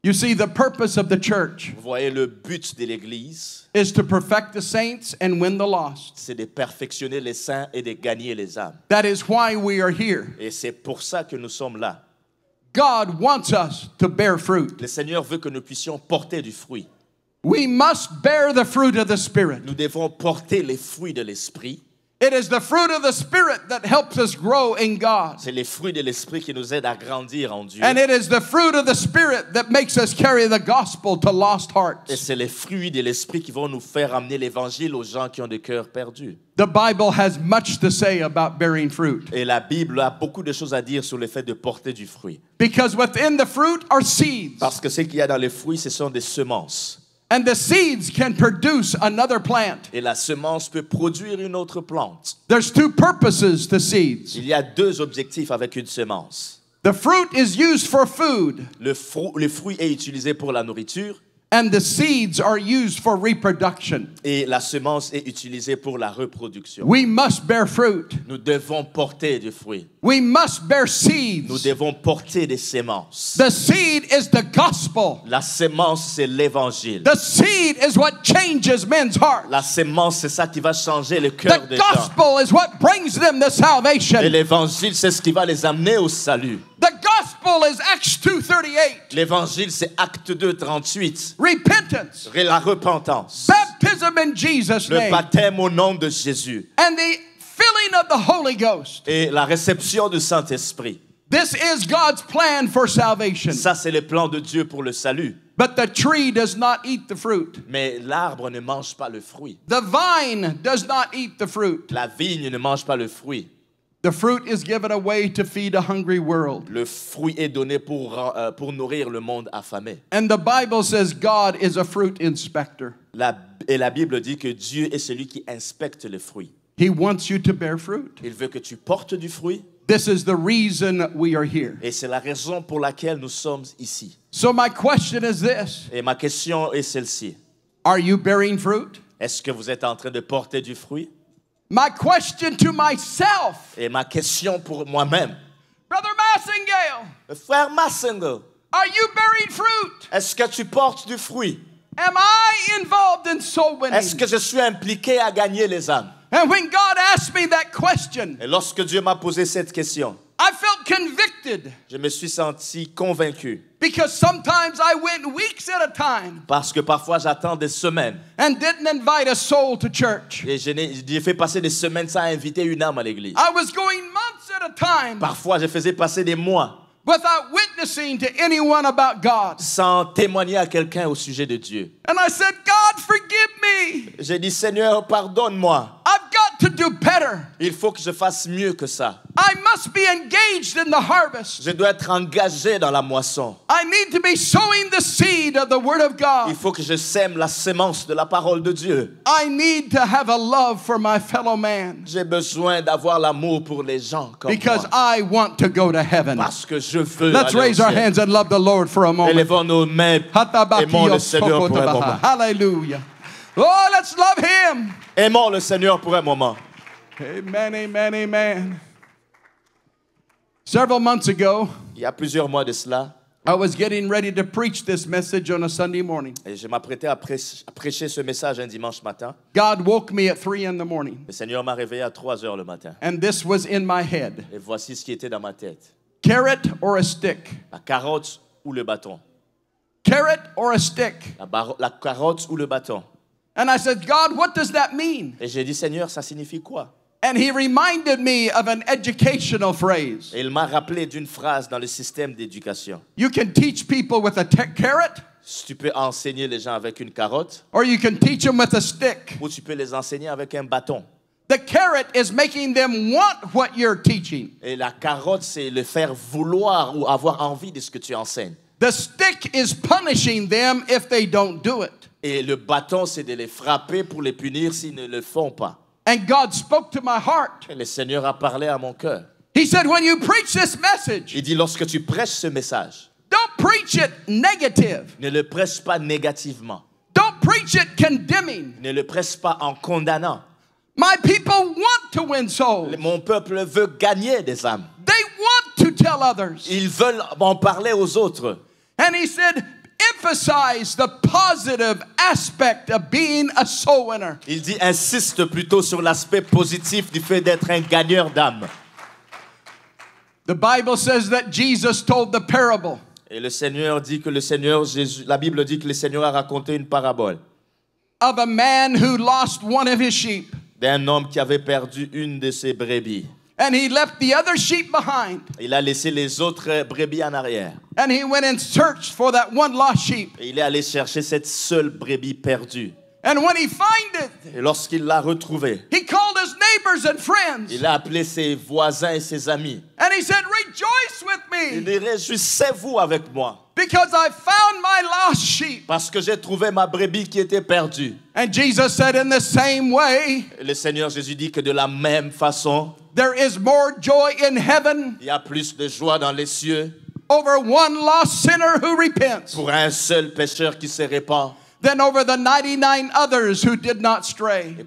Speaker 2: You see, the purpose of the church
Speaker 3: Vous voyez, le but de l'Église,
Speaker 2: is to perfect the saints and win the lost.
Speaker 3: c'est de perfectionner les saints et de gagner les âmes.
Speaker 2: That is why we are here.
Speaker 3: Et c'est pour ça que nous sommes là.
Speaker 2: God wants us to bear fruit.
Speaker 3: Le Seigneur veut que nous puissions porter du fruit.
Speaker 2: We must bear the fruit of the Spirit.
Speaker 3: Nous devons porter les fruits de l'Esprit.
Speaker 2: It is the fruit of the Spirit that helps us grow in God.
Speaker 3: C'est les fruits de l'esprit qui nous aident à grandir en Dieu.
Speaker 2: And it is the fruit of the Spirit that makes us carry the gospel to lost
Speaker 3: Et
Speaker 2: hearts.
Speaker 3: c'est les fruits de l'esprit qui vont nous faire amener l'évangile aux gens qui ont des cœurs perdus.
Speaker 2: The Bible has much to say about bearing fruit.
Speaker 3: Et la Bible a beaucoup de choses à dire sur le fait de porter du fruit.
Speaker 2: Because within the fruit are seeds.
Speaker 3: Parce que ce qu'il y a dans les fruits, ce sont des semences.
Speaker 2: And the seeds can produce another plant.
Speaker 3: Et la semence peut produire une autre plante.
Speaker 2: There's two purposes to seeds.
Speaker 3: Il y a deux objectifs avec une semence.
Speaker 2: The fruit is used for food,
Speaker 3: Le fruit est utilisé pour la nourriture
Speaker 2: and the seeds are used for reproduction.
Speaker 3: et la semence est utilisée pour la reproduction.
Speaker 2: We must bear fruit.
Speaker 3: Nous devons porter du fruit.
Speaker 2: We must bear
Speaker 3: Nous
Speaker 2: seeds.
Speaker 3: devons porter des semences.
Speaker 2: The seed is the gospel.
Speaker 3: La semence, c'est l'évangile.
Speaker 2: The seed is what changes men's hearts.
Speaker 3: La semence, c'est ça qui va changer le cœur
Speaker 2: The
Speaker 3: des gens.
Speaker 2: gospel is what brings them to
Speaker 3: Et
Speaker 2: salvation.
Speaker 3: l'évangile, c'est ce qui va les amener au salut.
Speaker 2: The gospel is Acts 2:38.
Speaker 3: L'évangile, c'est Acte 2, 38.
Speaker 2: Repentance,
Speaker 3: La repentance.
Speaker 2: baptism in Jesus'
Speaker 3: Le
Speaker 2: name,
Speaker 3: baptême au nom de Jésus.
Speaker 2: and the filling of the Holy Ghost.
Speaker 3: Et la réception du Saint-Esprit.
Speaker 2: This is God's plan for salvation.
Speaker 3: Ça, c'est le plan de Dieu pour le salut.
Speaker 2: But the tree does not eat the fruit.
Speaker 3: Mais l'arbre ne mange pas le fruit.
Speaker 2: The vine does not eat the fruit.
Speaker 3: La vigne ne mange pas le fruit.
Speaker 2: The fruit is given away to feed a hungry world.
Speaker 3: Le fruit est donné pour nourrir le monde affamé.
Speaker 2: And the Bible says God is a fruit inspector.
Speaker 3: Et la Bible dit que Dieu est celui qui inspecte les fruits.
Speaker 2: He wants you to bear fruit.
Speaker 3: Il veut que tu portes du fruit.
Speaker 2: This is the reason we are here.
Speaker 3: Et c'est la raison pour laquelle nous sommes ici.
Speaker 2: So my question is this:
Speaker 3: Et ma question est celle-ci.
Speaker 2: are you bearing fruit?
Speaker 3: Est-ce que vous êtes en train de porter du fruit?
Speaker 2: My question to myself,
Speaker 3: Et ma question pour moi-même.
Speaker 2: Brother Massengale,
Speaker 3: Frère Massengo,
Speaker 2: are you bearing fruit?
Speaker 3: est-ce que tu portes du fruit?
Speaker 2: Am I involved in soul winning?
Speaker 3: Est-ce que je suis impliqué à gagner les âmes?
Speaker 2: And when God asked me that question,
Speaker 3: Et lorsque Dieu m'a posé cette question,
Speaker 2: I felt convicted
Speaker 3: je me suis senti convaincu.
Speaker 2: because sometimes I went weeks at a time
Speaker 3: Parce que parfois j'attends des semaines.
Speaker 2: and didn't invite a soul to church.
Speaker 3: Et j'ai fait passer des semaines sans inviter une âme à l'église.
Speaker 2: I was going months at a time
Speaker 3: Parfois je faisais passer des mois
Speaker 2: without witnessing to anyone about God.
Speaker 3: sans témoigner à quelqu'un au sujet de Dieu.
Speaker 2: And I said, God, forgive me.
Speaker 3: J'ai dit, Seigneur, pardonne-moi.
Speaker 2: I've got to do better.
Speaker 3: Il faut que je fasse mieux que ça.
Speaker 2: I must be engaged in the harvest.
Speaker 3: Je dois être engagé dans la moisson.
Speaker 2: I need to be sowing the seed of the Word of
Speaker 3: Il
Speaker 2: God.
Speaker 3: faut que je sème la sémence de la parole de Dieu.
Speaker 2: I need to have a love for my fellow man
Speaker 3: J'ai besoin d'avoir l'amour pour les gens comme
Speaker 2: because
Speaker 3: moi.
Speaker 2: I want to go to heaven.
Speaker 3: Parce que je veux
Speaker 2: Let's
Speaker 3: aller au
Speaker 2: raise our
Speaker 3: ciel.
Speaker 2: hands and love the Lord for a moment.
Speaker 3: Élevons nos mains. Aimons le Seigneur pour un moment.
Speaker 2: Hallelujah. Oh, let's love Him.
Speaker 3: Aimons le Seigneur pour un moment.
Speaker 2: Amen, amen, amen. Several months ago,
Speaker 3: Il y a plusieurs mois de cela,
Speaker 2: I was getting ready to preach this message on a Sunday morning.
Speaker 3: et je m'apprêtais à prêcher ce message un dimanche matin.
Speaker 2: God woke me at 3 in the morning,
Speaker 3: Le Seigneur m'a réveillé à 3 heures le matin.
Speaker 2: and this was in my head.
Speaker 3: Et voici ce qui était dans ma tête.
Speaker 2: Carrot or a stick?
Speaker 3: La carotte ou le bâton.
Speaker 2: Carrot or a stick?
Speaker 3: La carotte ou le bâton.
Speaker 2: And I said, God, what does that mean?
Speaker 3: Et j'ai dit, Seigneur, ça signifie quoi?
Speaker 2: And He reminded me of an educational phrase.
Speaker 3: Et il m'a rappelé d'une phrase dans le système d'éducation.
Speaker 2: You can teach people with a carrot,
Speaker 3: Si tu peux enseigner les gens avec une carotte,
Speaker 2: or you can teach them with a stick.
Speaker 3: ou tu peux les enseigner avec un bâton.
Speaker 2: The carrot is making them want what you're teaching.
Speaker 3: Et la carotte, c'est le faire vouloir ou avoir envie de ce que tu enseignes.
Speaker 2: The stick is punishing them if they don't do it.
Speaker 3: Et le bâton, c'est de les frapper pour les punir s'ils ne le font pas.
Speaker 2: And God spoke to my heart.
Speaker 3: Et le Seigneur a parlé à mon cœur.
Speaker 2: He said, when you preach this message,
Speaker 3: Il dit, lorsque tu prêches ce message,
Speaker 2: don't preach it negative.
Speaker 3: ne le prêche pas négativement.
Speaker 2: Don't preach it condemning.
Speaker 3: Ne le prêche pas en condamnant.
Speaker 2: My people want to win souls.
Speaker 3: Mon peuple veut gagner des âmes.
Speaker 2: They want to tell others.
Speaker 3: Ils veulent en parler aux autres.
Speaker 2: And he said, emphasize the positive aspect of being a soul winner.
Speaker 3: Il dit, insiste plutôt sur l'aspect positif du fait d'être un gagneur d'âmes.
Speaker 2: The Bible says that Jesus told the parable
Speaker 3: Et le Seigneur dit que le Seigneur Jésus, la Bible dit que le Seigneur a raconté une parabole
Speaker 2: of a man who lost one of his sheep.
Speaker 3: d'un homme qui avait perdu une de ses brebis.
Speaker 2: And he left the other sheep behind.
Speaker 3: Il a laissé les autres brebis en arrière.
Speaker 2: And he went and searched for that one lost sheep.
Speaker 3: Et il est allé chercher cette seule brebis perdue.
Speaker 2: And when he found it,
Speaker 3: Et lorsqu'il l'a retrouvée,
Speaker 2: he called his neighbors and friends.
Speaker 3: il a appelé ses voisins et ses amis.
Speaker 2: And he said, rejoice with
Speaker 3: Il
Speaker 2: me
Speaker 3: dit, réjouissez-vous avec moi,
Speaker 2: because I found my lost sheep.
Speaker 3: parce que j'ai trouvé ma brebis qui était perdue.
Speaker 2: And Jesus said, in the same way,
Speaker 3: Et le Seigneur Jésus dit que de la même façon,
Speaker 2: there is more joy in heaven
Speaker 3: il y a plus de joie dans les cieux
Speaker 2: over one lost sinner who repents
Speaker 3: pour un seul pécheur qui se répand
Speaker 2: than over the 99 others who did not stray.
Speaker 3: et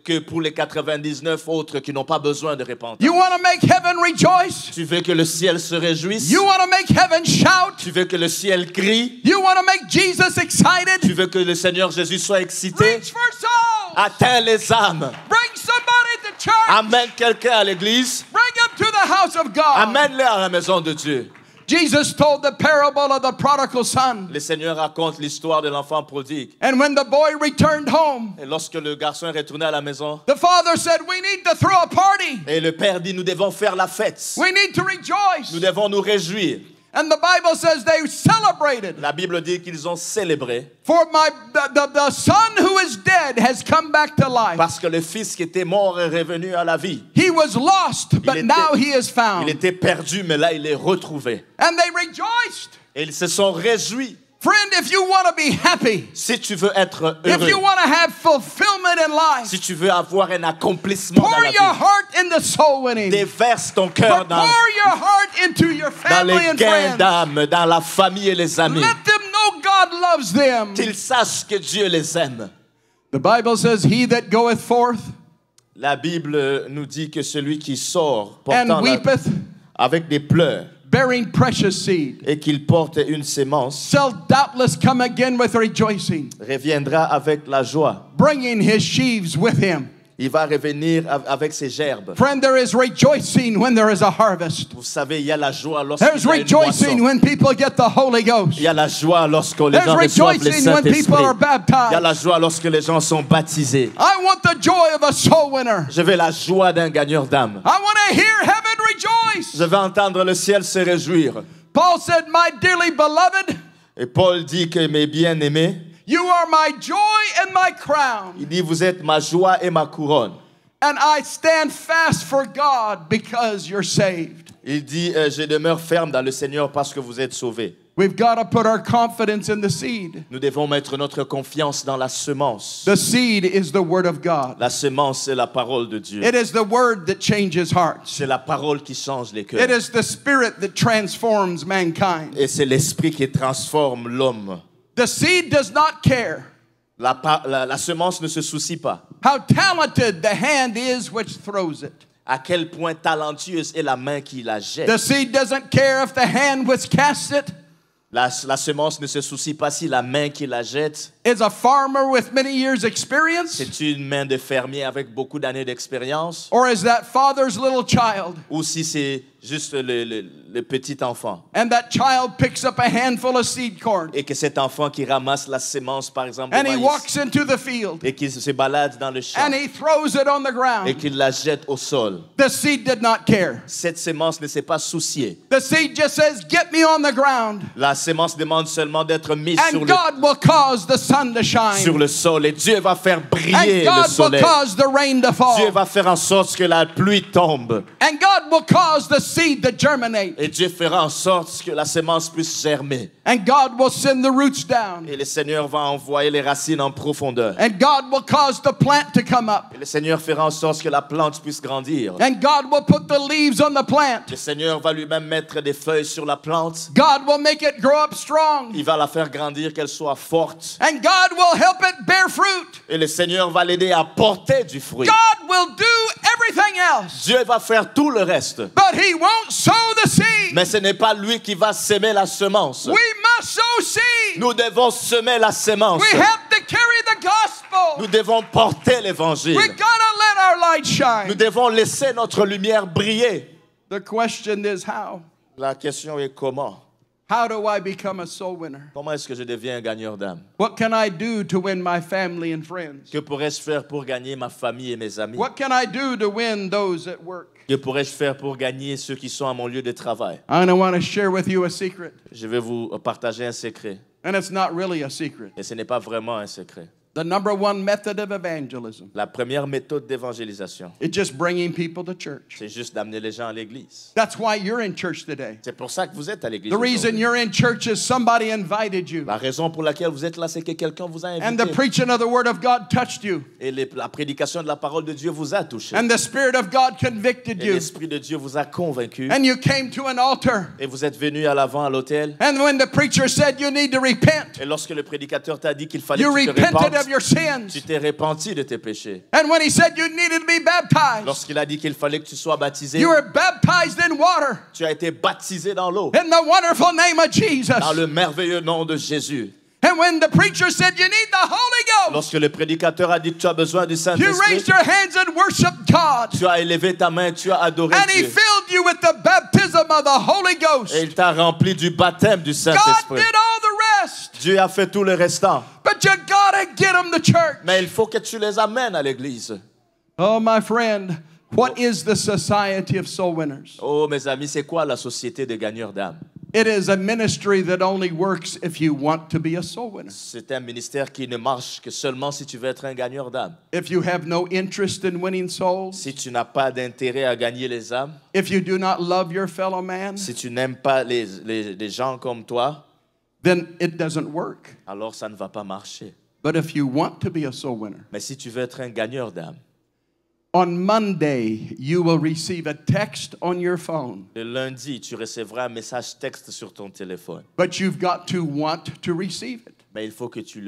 Speaker 3: que pour les 99 autres qui n'ont pas besoin de repentance.
Speaker 2: You want to make heaven rejoice?
Speaker 3: Tu veux que le ciel se réjouisse?
Speaker 2: You want to make heaven shout?
Speaker 3: Tu veux que le ciel crie?
Speaker 2: You want to make Jesus
Speaker 3: Tu
Speaker 2: excited?
Speaker 3: veux que le Seigneur Jésus soit excité?
Speaker 2: Reach for souls.
Speaker 3: Atteins les âmes.
Speaker 2: Bring somebody to church.
Speaker 3: Amène quelqu'un à l'église.
Speaker 2: Bring them to the house of God.
Speaker 3: Amène-les à la maison de Dieu.
Speaker 2: Jesus told the parable of the prodigal son.
Speaker 3: Le Seigneur raconte l'histoire de l'enfant prodigue.
Speaker 2: And when the boy returned home,
Speaker 3: Et lorsque le garçon est retourné à la maison,
Speaker 2: the father said, we need to throw a party.
Speaker 3: et le père dit, nous devons faire la fête.
Speaker 2: We need to rejoice.
Speaker 3: Nous devons nous réjouir.
Speaker 2: And the Bible says they celebrated.
Speaker 3: La Bible dit qu'ils ont célébré
Speaker 2: For the son who is dead has come back to life.
Speaker 3: parce que le fils qui était mort est revenu à la vie.
Speaker 2: He was lost, but
Speaker 3: était-
Speaker 2: now he is found.
Speaker 3: Il était perdu, mais là il est retrouvé.
Speaker 2: And they rejoiced.
Speaker 3: Et ils se sont réjouis.
Speaker 2: Friend, if you want to be happy,
Speaker 3: Si tu veux être
Speaker 2: if you
Speaker 3: heureux,
Speaker 2: want to have fulfillment in life,
Speaker 3: si tu veux avoir un accomplissement dans
Speaker 2: pour
Speaker 3: la
Speaker 2: your
Speaker 3: vie,
Speaker 2: heart in the soul winning.
Speaker 3: déverse ton cœur
Speaker 2: But
Speaker 3: dans
Speaker 2: pour your heart into your
Speaker 3: dans
Speaker 2: family
Speaker 3: les
Speaker 2: and
Speaker 3: gains
Speaker 2: friends.
Speaker 3: d'âme, dans la famille et les amis.
Speaker 2: Let them know God loves them.
Speaker 3: Qu'ils sachent que Dieu les aime.
Speaker 2: The Bible says, he that goeth forth
Speaker 3: La Bible nous dit que celui qui sort
Speaker 2: and
Speaker 3: portant
Speaker 2: weepeth,
Speaker 3: avec des pleurs
Speaker 2: bearing precious seed,
Speaker 3: et qu'il porte une sémence,
Speaker 2: shall doubtless come again with rejoicing,
Speaker 3: reviendra avec la joie.
Speaker 2: bringing his sheaves with him.
Speaker 3: Il va revenir avec ses gerbes.
Speaker 2: Friend, there is rejoicing when there is a harvest.
Speaker 3: Vous savez, il y a la joie lorsqu'il
Speaker 2: There's
Speaker 3: y a une
Speaker 2: rejoicing
Speaker 3: moisson.
Speaker 2: when people get the Holy Ghost.
Speaker 3: Il y a la joie lorsque les
Speaker 2: There's
Speaker 3: gens reçoivent le
Speaker 2: rejoicing when people
Speaker 3: Saint-Esprit.
Speaker 2: are
Speaker 3: Il y a la
Speaker 2: baptized.
Speaker 3: joie lorsque les gens sont baptisés.
Speaker 2: I want the joy of a soul winner.
Speaker 3: Je veux la joie d'un gagneur d'âme.
Speaker 2: I want to hear heaven rejoice.
Speaker 3: Je veux entendre le ciel se réjouir.
Speaker 2: Paul said, my dearly beloved,
Speaker 3: Et Paul dit que mes bien-aimés,
Speaker 2: you are my joy and my crown.
Speaker 3: il dit, vous êtes ma joie et ma couronne.
Speaker 2: And I stand fast for God because you're saved.
Speaker 3: Il dit, je demeure ferme dans le Seigneur parce que vous êtes sauvés.
Speaker 2: We've got to put our confidence in the seed.
Speaker 3: Nous devons mettre notre confiance dans la semence.
Speaker 2: The seed is the word of God.
Speaker 3: La semence, c'est la parole de Dieu.
Speaker 2: It is the word that changes hearts.
Speaker 3: C'est la parole qui change les
Speaker 2: It
Speaker 3: cœurs.
Speaker 2: is the spirit that transforms mankind.
Speaker 3: Et c'est l'esprit qui transforme l'homme.
Speaker 2: The seed does not care
Speaker 3: La semence ne se soucie pas
Speaker 2: how talented the hand is which throws it.
Speaker 3: à quel point talentueuse est la main qui la jette.
Speaker 2: The seed doesn't care if the hand which casts it
Speaker 3: La semence ne se soucie pas si la main qui la jette,
Speaker 2: is a farmer with many years' experience,
Speaker 3: c'est une main de fermier avec beaucoup d'années d'expérience,
Speaker 2: or is that father's little child,
Speaker 3: ou si c'est juste le petit enfant.
Speaker 2: and that child picks up a handful of seed corn,
Speaker 3: Et que cet enfant qui ramasse la semence, par exemple, de
Speaker 2: and he
Speaker 3: maïs,
Speaker 2: walks into the field,
Speaker 3: et qui se balade dans le champ,
Speaker 2: and he throws it on the
Speaker 3: et
Speaker 2: ground.
Speaker 3: qu'il la jette au sol.
Speaker 2: The seed did not care.
Speaker 3: Cette semence ne s'est pas souciée.
Speaker 2: The seed just says, get me on the ground,
Speaker 3: La semence demande seulement d'être mise
Speaker 2: and God will cause the sun to
Speaker 3: sur
Speaker 2: shine,
Speaker 3: le sol. Et Dieu va faire briller
Speaker 2: and
Speaker 3: le
Speaker 2: God will
Speaker 3: soleil.
Speaker 2: cause the rain to
Speaker 3: Dieu
Speaker 2: fall,
Speaker 3: va faire en sorte que la pluie tombe.
Speaker 2: and God will cause the seed to germinate,
Speaker 3: Et Dieu fera en sorte que la semence puisse germer.
Speaker 2: and God will send the roots down,
Speaker 3: Et le Seigneur va envoyer les racines en profondeur.
Speaker 2: and God will cause the plant to come up,
Speaker 3: Et le Seigneur fera en sorte que la plante puisse grandir.
Speaker 2: and God will put the leaves on the plant.
Speaker 3: Le Seigneur va lui-même mettre des feuilles sur la plante.
Speaker 2: God will make it grow up strong,
Speaker 3: Il va la faire grandir, qu'elle soit forte.
Speaker 2: and God will help it bear fruit.
Speaker 3: Et le Seigneur va l'aider à porter du fruit.
Speaker 2: God will do everything else,
Speaker 3: Dieu va faire tout le reste.
Speaker 2: but He won't sow the seed.
Speaker 3: Mais ce n'est pas lui qui va semer la semence.
Speaker 2: We must sow seed.
Speaker 3: Nous devons semer la semence.
Speaker 2: We have to carry the gospel.
Speaker 3: Nous devons porter l'évangile.
Speaker 2: We gotta let our light
Speaker 3: Nous
Speaker 2: shine.
Speaker 3: devons laisser notre lumière briller.
Speaker 2: The question is how.
Speaker 3: La question est comment?
Speaker 2: How do I become a soul winner?
Speaker 3: Comment est-ce que je deviens un gagneur d'âme?
Speaker 2: What can I do to win my family and friends?
Speaker 3: Que pourrais-je faire pour gagner ma famille et mes amis?
Speaker 2: What can I do to win those at work?
Speaker 3: Que pourrais-je faire pour gagner ceux qui sont à mon lieu de travail?
Speaker 2: I want to share with you a secret,
Speaker 3: Je vais vous partager un secret.
Speaker 2: and it's not really a secret.
Speaker 3: Et ce n'est pas vraiment un secret.
Speaker 2: The number one method of evangelism
Speaker 3: La première méthode d'évangélisation,
Speaker 2: is just bringing people to church.
Speaker 3: c'est juste d'amener les gens à l'église.
Speaker 2: That's why you're in church today.
Speaker 3: C'est pour ça que vous êtes à l'église
Speaker 2: The reason
Speaker 3: aujourd'hui.
Speaker 2: you're in church is somebody invited you,
Speaker 3: La raison pour laquelle vous êtes là, c'est que quelqu'un vous a
Speaker 2: and the
Speaker 3: invité.
Speaker 2: preaching of the Word of God touched you,
Speaker 3: Et la prédication de la parole de Dieu vous a touché.
Speaker 2: and the Spirit of God convicted
Speaker 3: Et
Speaker 2: you,
Speaker 3: l'Esprit de Dieu vous a convaincu.
Speaker 2: and you came to an altar.
Speaker 3: Et vous êtes venu à l'avant à l'autel.
Speaker 2: And when the preacher said you need to repent,
Speaker 3: Et lorsque le prédicateur t'a dit qu'il fallait
Speaker 2: you
Speaker 3: que tu te
Speaker 2: repented of
Speaker 3: repentes,
Speaker 2: your sins.
Speaker 3: tu t'es repenti de tes péchés.
Speaker 2: And when he said you needed to be baptized,
Speaker 3: Lorsqu'il a dit qu'il fallait que tu sois baptisé,
Speaker 2: you were baptized in water
Speaker 3: tu as été baptisé dans l'eau.
Speaker 2: in the wonderful name of Jesus.
Speaker 3: Dans le merveilleux nom de Jésus.
Speaker 2: And when the preacher said you need the Holy Ghost,
Speaker 3: Lorsque le prédicateur a dit que tu as besoin du
Speaker 2: you
Speaker 3: Saint-Esprit,
Speaker 2: raised your hands and worshiped God.
Speaker 3: tu as élevé ta main, tu as adoré
Speaker 2: And he
Speaker 3: Dieu.
Speaker 2: filled you with the baptism of the Holy Ghost.
Speaker 3: Et il t'a rempli du baptême du
Speaker 2: God
Speaker 3: Saint-Esprit.
Speaker 2: did all the rest.
Speaker 3: Dieu a fait tout le restant.
Speaker 2: But you gotta get them to church.
Speaker 3: Mais il faut que tu les amènes à l'église.
Speaker 2: Oh, my friend, what is the Society of Soul Winners?
Speaker 3: Oh, mes amis, c'est quoi la société des gagneurs d'âme?
Speaker 2: It is a ministry that only works if you want to be a soul winner.
Speaker 3: C'est un ministère qui ne marche que seulement si tu veux être un gagneur d'âme.
Speaker 2: If you have no interest in winning souls,
Speaker 3: Si tu n'as pas d'intérêt à gagner les âmes,
Speaker 2: if you do not love your fellow man,
Speaker 3: si tu n'aimes pas les gens comme toi,
Speaker 2: then it doesn't work.
Speaker 3: alors ça ne va pas marcher.
Speaker 2: But if you want to be a soul winner,
Speaker 3: Mais si tu veux être un gagneur d'âme,
Speaker 2: on Monday you will receive a text on your phone,
Speaker 3: le lundi, tu recevras un message texte sur ton téléphone.
Speaker 2: but you've got to want to receive it.
Speaker 3: Mais il faut que tu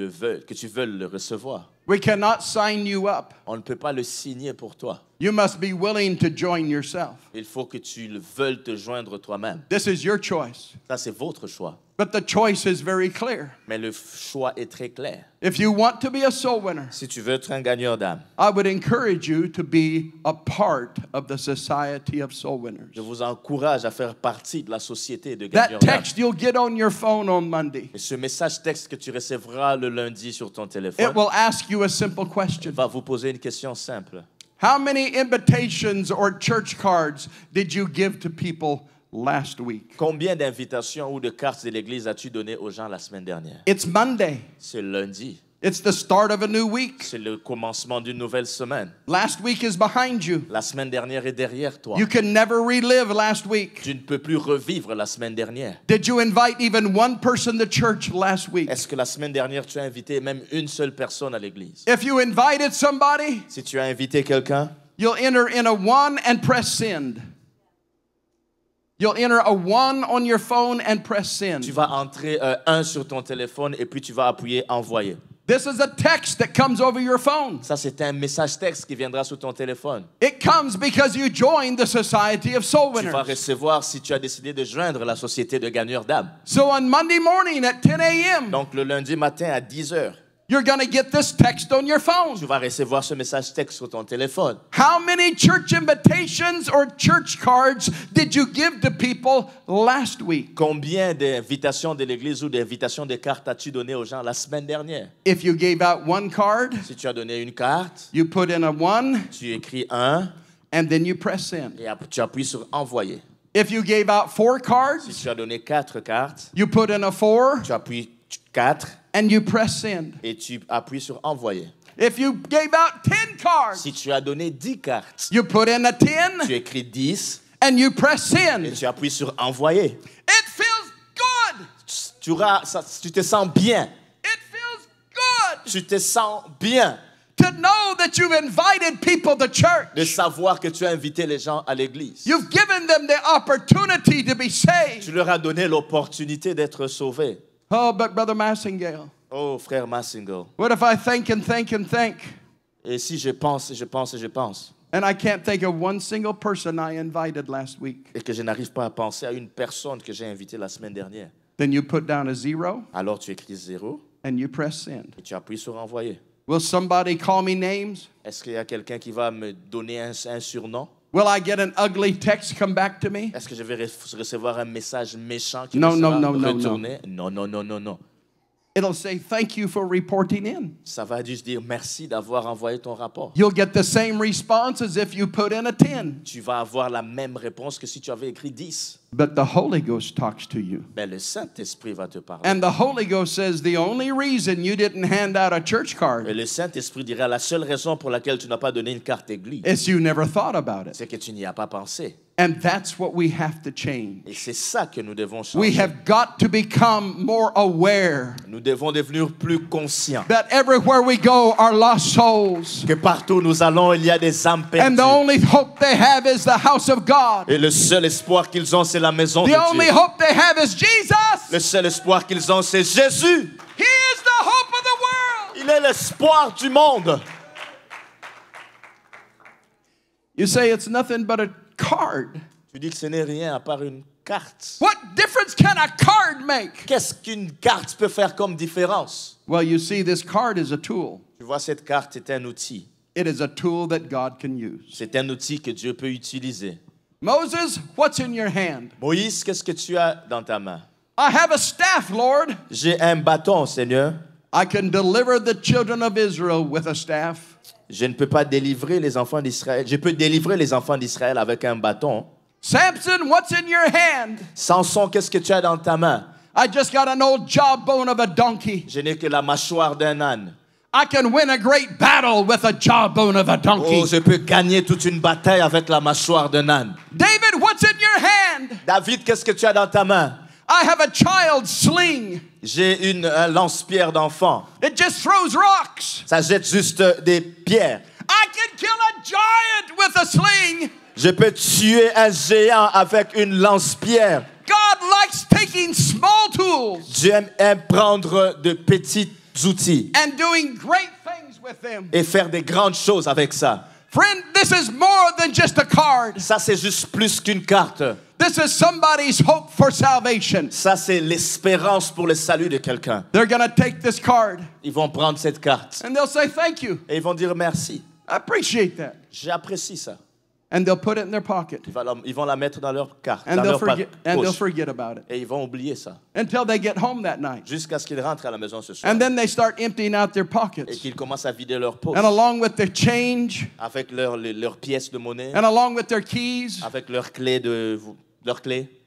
Speaker 3: veuilles le recevoir.
Speaker 2: We cannot sign you up.
Speaker 3: On ne peut pas le signer pour toi.
Speaker 2: You must be willing to join yourself.
Speaker 3: Il faut que tu veuilles te joindre toi-même.
Speaker 2: This is your choice.
Speaker 3: Ça, c'est votre choix.
Speaker 2: But the choice is very clear.
Speaker 3: Mais le choix est très clair.
Speaker 2: If you want to be a soul winner,
Speaker 3: Si tu veux être un gagneur d'âme,
Speaker 2: I would encourage you to be a part of the Society of Soul Winners.
Speaker 3: je vous encourage à faire partie de la société de
Speaker 2: That
Speaker 3: gagneurs d'âme.
Speaker 2: text you'll get on your phone on Monday,
Speaker 3: Et ce message texte que tu recevras le lundi sur ton
Speaker 2: it
Speaker 3: téléphone
Speaker 2: will ask you a simple question.
Speaker 3: va vous poser une question simple.
Speaker 2: How many invitations or church cards did you give to people last week?
Speaker 3: Combien d'invitations ou de cartes de l'église as-tu donné aux gens la semaine dernière?
Speaker 2: It's Monday.
Speaker 3: C'est lundi.
Speaker 2: It's the start of a new week.
Speaker 3: C'est le commencement d'une nouvelle semaine.
Speaker 2: Last week is behind you.
Speaker 3: La semaine dernière est derrière toi.
Speaker 2: You can never relive last week.
Speaker 3: Tu ne peux plus revivre la semaine dernière.
Speaker 2: Did you invite even one person to church last week?
Speaker 3: Est-ce que la semaine dernière, tu as invité même une seule personne à l'église?
Speaker 2: If you invited somebody,
Speaker 3: Si tu as invité quelqu'un,
Speaker 2: you'll enter in a 1 and press send. You'll enter a 1 on your phone and press send.
Speaker 3: tu vas entrer un sur ton téléphone et puis tu vas appuyer envoyer.
Speaker 2: This is a text that comes over your phone.
Speaker 3: Ça, c'est un message texte qui viendra sur ton téléphone.
Speaker 2: It comes because you joined the Society of Soul
Speaker 3: Tu vas
Speaker 2: Winners.
Speaker 3: recevoir si tu as décidé de joindre la société de gagneurs d'âme.
Speaker 2: So on Monday morning at 10 a.m.,
Speaker 3: Donc, le lundi matin à 10 heures,
Speaker 2: you're going to get this text on your
Speaker 3: tu
Speaker 2: phone.
Speaker 3: vas recevoir ce message texte sur ton téléphone.
Speaker 2: How many church invitations or church cards did you give to people last week?
Speaker 3: Combien d'invitations de l'église ou d'invitations de cartes as-tu donné aux gens la semaine dernière?
Speaker 2: If you gave out one card,
Speaker 3: Si tu as donné une carte,
Speaker 2: you put in a 1
Speaker 3: tu écris 1
Speaker 2: and then you press send.
Speaker 3: et tu appuies sur envoyer.
Speaker 2: If you gave out 4
Speaker 3: Si
Speaker 2: cards,
Speaker 3: tu as donné 4 cartes,
Speaker 2: you put in a 4
Speaker 3: tu appuies 4
Speaker 2: and you press send.
Speaker 3: et tu appuies sur envoyer.
Speaker 2: If you gave out 10 cards,
Speaker 3: Si tu as donné 10 cartes,
Speaker 2: you put in a 10
Speaker 3: tu écris 10
Speaker 2: and you press
Speaker 3: et
Speaker 2: send.
Speaker 3: tu appuies sur envoyer.
Speaker 2: It feels good.
Speaker 3: Tu te sens bien.
Speaker 2: It feels good
Speaker 3: Tu te sens bien
Speaker 2: to know that you've invited people to church.
Speaker 3: de savoir que tu as invité les gens à l'église.
Speaker 2: You've given them the opportunity to be saved.
Speaker 3: Tu leur as donné l'opportunité d'être sauvés.
Speaker 2: Oh, but Brother Massingale,
Speaker 3: Oh, frère Massingo.
Speaker 2: what if I think and think and think,
Speaker 3: Et si je pense, et je pense, et je pense,
Speaker 2: and I can't think of one single person I invited last week?
Speaker 3: et que je n'arrive pas à penser à une personne que j'ai invitée la semaine dernière,
Speaker 2: Then you put down a 0
Speaker 3: alors tu écris 0
Speaker 2: and you press send.
Speaker 3: et tu appuies sur envoyer.
Speaker 2: Will somebody call me names?
Speaker 3: Est-ce qu'il y a quelqu'un qui va me donner un surnom?
Speaker 2: Will I get an ugly text come back to me?
Speaker 3: Est-ce que je vais recevoir un message méchant qui
Speaker 2: No,
Speaker 3: me
Speaker 2: no,
Speaker 3: sera
Speaker 2: no, no,
Speaker 3: retourné? Non, non, non, non, non.
Speaker 2: It'll say, thank you for reporting in.
Speaker 3: Ça va juste dire merci d'avoir envoyé ton rapport.
Speaker 2: You'll get the same response as if you put in a 10.
Speaker 3: Tu vas avoir la même réponse que si tu avais écrit 10.
Speaker 2: But the Holy Ghost talks to you.
Speaker 3: Ben, le Saint-Esprit va te parler.
Speaker 2: And the Holy Ghost says the only reason you didn't hand out a church
Speaker 3: Et
Speaker 2: card
Speaker 3: le Saint-Esprit dira la seule raison pour laquelle tu n'as pas donné une carte église,
Speaker 2: is you never thought about it.
Speaker 3: c'est que tu n'y as pas pensé.
Speaker 2: And that's what we have to change.
Speaker 3: Et c'est ça que nous devons
Speaker 2: We
Speaker 3: changer.
Speaker 2: have got to become more aware
Speaker 3: Nous devons devenir plus conscients
Speaker 2: that everywhere we go are lost souls.
Speaker 3: que partout où nous allons, il y a des âmes
Speaker 2: And
Speaker 3: perdues.
Speaker 2: the only hope they have is the house of God.
Speaker 3: Et le seul espoir qu'ils ont, c'est la maison de
Speaker 2: The only
Speaker 3: Dieu.
Speaker 2: hope they have is Jesus.
Speaker 3: Le seul espoir qu'ils ont, c'est Jésus.
Speaker 2: He is the hope of the world.
Speaker 3: Il est l'espoir du monde.
Speaker 2: You say it's nothing but a card.
Speaker 3: Tu dis que ce n'est rien à part une carte.
Speaker 2: What difference can a card make?
Speaker 3: Qu'est-ce qu'une carte peut faire comme différence?
Speaker 2: Well, you see, this card is a tool.
Speaker 3: Tu vois, cette carte est un outil.
Speaker 2: It is a tool that God can use.
Speaker 3: C'est un outil que Dieu peut utiliser.
Speaker 2: Moses, what's in your hand?
Speaker 3: Moïse, qu'est-ce que tu as dans ta main?
Speaker 2: I have a staff, Lord.
Speaker 3: J'ai un bâton, Seigneur.
Speaker 2: I can deliver the children of Israel with a staff.
Speaker 3: Je ne peux pas délivrer les enfants d'Israël. Je peux délivrer les enfants d'Israël avec un bâton.
Speaker 2: Samson, what's in your hand?
Speaker 3: Samson, qu'est-ce que tu as dans ta main?
Speaker 2: I just got an old jawbone of a donkey.
Speaker 3: Je n'ai que la mâchoire d'un âne.
Speaker 2: I can win a great battle with a jawbone of a donkey.
Speaker 3: Oh, je peux gagner toute une bataille avec la mâchoire d'un âne.
Speaker 2: David, what's in your hand?
Speaker 3: David, qu'est-ce que tu as dans ta main?
Speaker 2: I have a child's sling.
Speaker 3: J'ai une lance-pierre d'enfant.
Speaker 2: It just throws rocks.
Speaker 3: Ça jette juste des pierres.
Speaker 2: I can kill a giant with a sling.
Speaker 3: Je peux tuer un géant avec une lance-pierre.
Speaker 2: God likes taking small tools
Speaker 3: Dieu aime prendre de petits outils
Speaker 2: and doing great things with them.
Speaker 3: et faire des grandes choses avec ça.
Speaker 2: Friend, this is more than just a card.
Speaker 3: Ça, c'est juste plus qu'une carte.
Speaker 2: This is somebody's hope for salvation.
Speaker 3: Ça, c'est l'espérance pour le salut de quelqu'un.
Speaker 2: They're going to take this card
Speaker 3: Ils vont prendre cette carte
Speaker 2: and they'll say thank you.
Speaker 3: et ils vont dire merci.
Speaker 2: I appreciate that.
Speaker 3: J'apprécie ça.
Speaker 2: And they'll put it in their pocket.
Speaker 3: Ils vont la mettre dans leur carte,
Speaker 2: And
Speaker 3: dans
Speaker 2: they'll
Speaker 3: leur poche.
Speaker 2: forget about it
Speaker 3: Et ils vont oublier ça
Speaker 2: until they get home that night.
Speaker 3: jusqu'à ce qu'ils rentrent à la maison ce soir.
Speaker 2: And then they start emptying out their
Speaker 3: Et
Speaker 2: pockets.
Speaker 3: qu'ils commencent à vider leur poche
Speaker 2: And along with their change,
Speaker 3: avec leurs pièces de monnaie,
Speaker 2: and along with their keys,
Speaker 3: avec leurs clés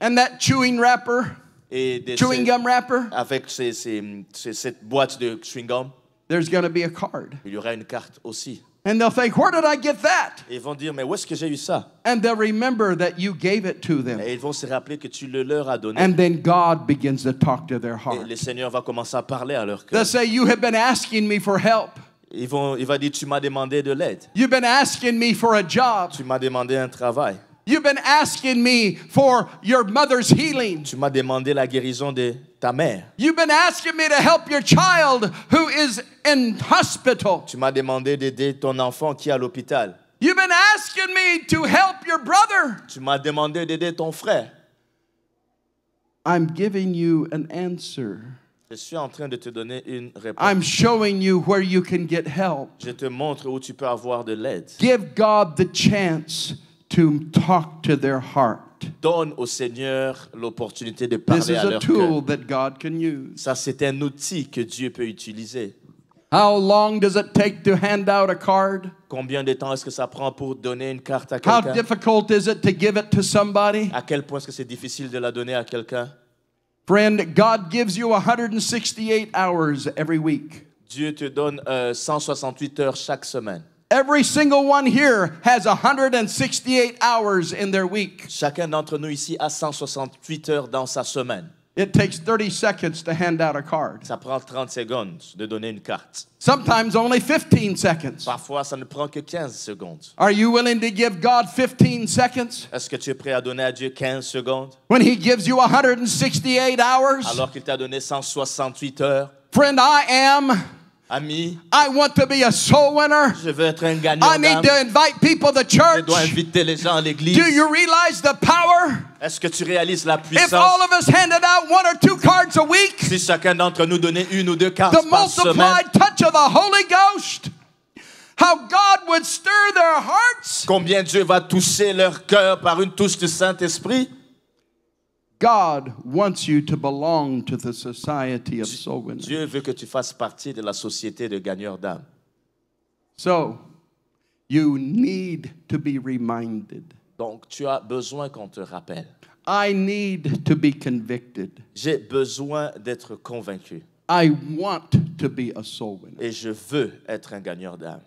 Speaker 2: and that chewing wrapper,
Speaker 3: et
Speaker 2: chewing gum wrapper,
Speaker 3: avec cette boîte de chewing-gum,
Speaker 2: there's going to be a card.
Speaker 3: il y aura une carte aussi.
Speaker 2: And they'll think, where did I get that?
Speaker 3: Et ils vont dire, mais où est-ce que j'ai eu ça?
Speaker 2: And they'll remember that you gave it to them.
Speaker 3: Et ils vont se rappeler que tu le leur as donné.
Speaker 2: And then God begins to talk to their
Speaker 3: Et
Speaker 2: heart.
Speaker 3: le Seigneur va commencer à parler à leur
Speaker 2: They'll
Speaker 3: cœur.
Speaker 2: say, you have been asking me for help.
Speaker 3: Il va dire, tu m'as demandé de l'aide.
Speaker 2: You've been asking me for a job.
Speaker 3: Tu m'as demandé un travail.
Speaker 2: You've been asking me for your mother's healing.
Speaker 3: Tu m'as demandé la guérison de ta mère.
Speaker 2: You've been asking me to help your child who is in hospital.
Speaker 3: Tu m'as demandé d'aider ton enfant qui est à l'hôpital.
Speaker 2: You've been asking me to help your brother.
Speaker 3: Tu m'as demandé d'aider ton frère.
Speaker 2: I'm giving you an answer.
Speaker 3: Je suis en train de te donner une réponse.
Speaker 2: I'm showing you where you can get help.
Speaker 3: Je te montre où tu peux avoir de l'aide.
Speaker 2: Give God the chance to talk to their heart.
Speaker 3: Donne au Seigneur l'opportunité de
Speaker 2: This
Speaker 3: parler
Speaker 2: is
Speaker 3: à
Speaker 2: a
Speaker 3: leur
Speaker 2: tool
Speaker 3: cœur.
Speaker 2: that God can use.
Speaker 3: Ça, c'est un outil que Dieu peut utiliser.
Speaker 2: How long does it take to hand out a card?
Speaker 3: Combien de temps est-ce que ça prend pour donner une carte à
Speaker 2: How
Speaker 3: quelqu'un?
Speaker 2: difficult is it to give it to somebody?
Speaker 3: À quel point est-ce que c'est difficile de la donner à quelqu'un?
Speaker 2: Friend, God gives you 168 hours every week.
Speaker 3: Dieu te donne 168 heures chaque semaine.
Speaker 2: Every single one here has 168 hours in their week.
Speaker 3: Chacun d'entre nous ici a 168 heures dans sa semaine.
Speaker 2: It takes 30 seconds to hand out a card.
Speaker 3: Ça prend 30 secondes de donner une carte.
Speaker 2: Sometimes only 15 seconds.
Speaker 3: Parfois, ça ne prend que 15 secondes.
Speaker 2: Are you willing to give God 15 seconds
Speaker 3: Est-ce que tu es prêt à donner à Dieu 15 secondes
Speaker 2: when He gives you 168 hours?
Speaker 3: alors qu'il t'a donné 168 heures?
Speaker 2: Friend,
Speaker 3: Ami,
Speaker 2: I want to be a soul winner.
Speaker 3: je veux être un gagnant
Speaker 2: I need
Speaker 3: d'âme.
Speaker 2: to invite people to
Speaker 3: Je
Speaker 2: church.
Speaker 3: dois inviter les gens à l'église.
Speaker 2: Do you realize the power?
Speaker 3: Est-ce que tu réalises la
Speaker 2: If
Speaker 3: puissance?
Speaker 2: all of us handed out 1 or 2 cards a week,
Speaker 3: Si chacun d'entre nous donnait une ou deux cartes
Speaker 2: the
Speaker 3: par semaine,
Speaker 2: multiplied touch of the Holy Ghost, how God would stir their hearts
Speaker 3: Combien Dieu va toucher leur cœur par une touche du Saint-Esprit?
Speaker 2: God wants you to belong to the society of soul winners.
Speaker 3: Dieu veut que tu fasses partie de la société de gagneurs d'âme.
Speaker 2: So, you need to be reminded.
Speaker 3: Donc, tu as besoin qu'on te rappelle.
Speaker 2: I need to be convicted.
Speaker 3: J'ai besoin d'être convaincu.
Speaker 2: I want to be a soul winner.
Speaker 3: Et je veux être un gagneur d'âme.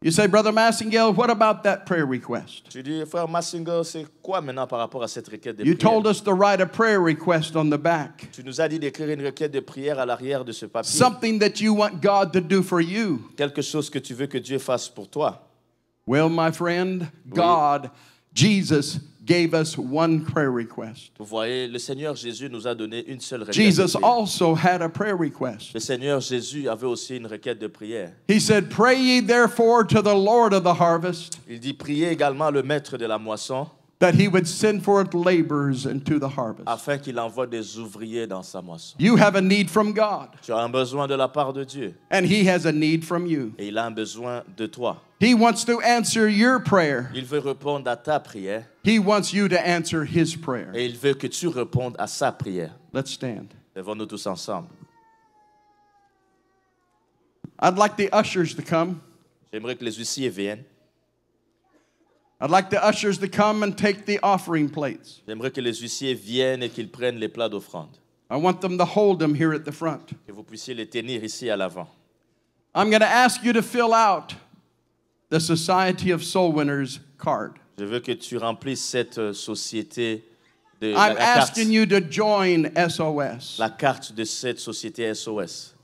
Speaker 2: You say, Brother Massengale, what about that prayer request?
Speaker 3: Tu dis, frère Massinger, c'est quoi maintenant par rapport à cette requête de
Speaker 2: You
Speaker 3: prière?
Speaker 2: told us to write a prayer request on the back.
Speaker 3: Tu nous as dit d'écrire une requête de prière à l'arrière de ce papier.
Speaker 2: Something that you want God to do for you.
Speaker 3: Quelque chose que tu veux que Dieu fasse pour toi.
Speaker 2: Well, my friend, God, Jesus gave us one prayer request.
Speaker 3: Vous voyez, le Seigneur Jésus nous a donné une seule requête
Speaker 2: Jesus
Speaker 3: de prière.
Speaker 2: also had a prayer request.
Speaker 3: Le Seigneur Jésus avait aussi une requête de prière.
Speaker 2: He said, Pray ye therefore to the Lord of the harvest,
Speaker 3: Il dit, priez également le maître de la moisson
Speaker 2: that he would send forth laborers into the harvest.
Speaker 3: afin qu'il envoie des ouvriers dans sa moisson.
Speaker 2: You have a need from God,
Speaker 3: Tu as un besoin de la part de Dieu
Speaker 2: and he has a need from you.
Speaker 3: et il a un besoin de toi.
Speaker 2: He wants to answer your prayer.
Speaker 3: Il veut répondre à ta prière
Speaker 2: He wants you to answer his prayer.
Speaker 3: et il veut que tu répondes à sa prière.
Speaker 2: Let's stand.
Speaker 3: Lèvons-nous tous ensemble.
Speaker 2: I'd like the ushers to come.
Speaker 3: J'aimerais que les huissiers viennent.
Speaker 2: I'd like the ushers to come and take the offering plates.
Speaker 3: J'aimerais que les huissiers viennent et qu'ils prennent les plats d'offrande.
Speaker 2: I want them to hold them here at the front.
Speaker 3: Que vous puissiez les tenir ici à l'avant.
Speaker 2: I'm going to ask you to fill out the Society of Soul Winners card.
Speaker 3: Je veux que tu remplisses cette société de
Speaker 2: I'm
Speaker 3: la carte,
Speaker 2: asking you to join SOS.
Speaker 3: la carte de cette société SOS.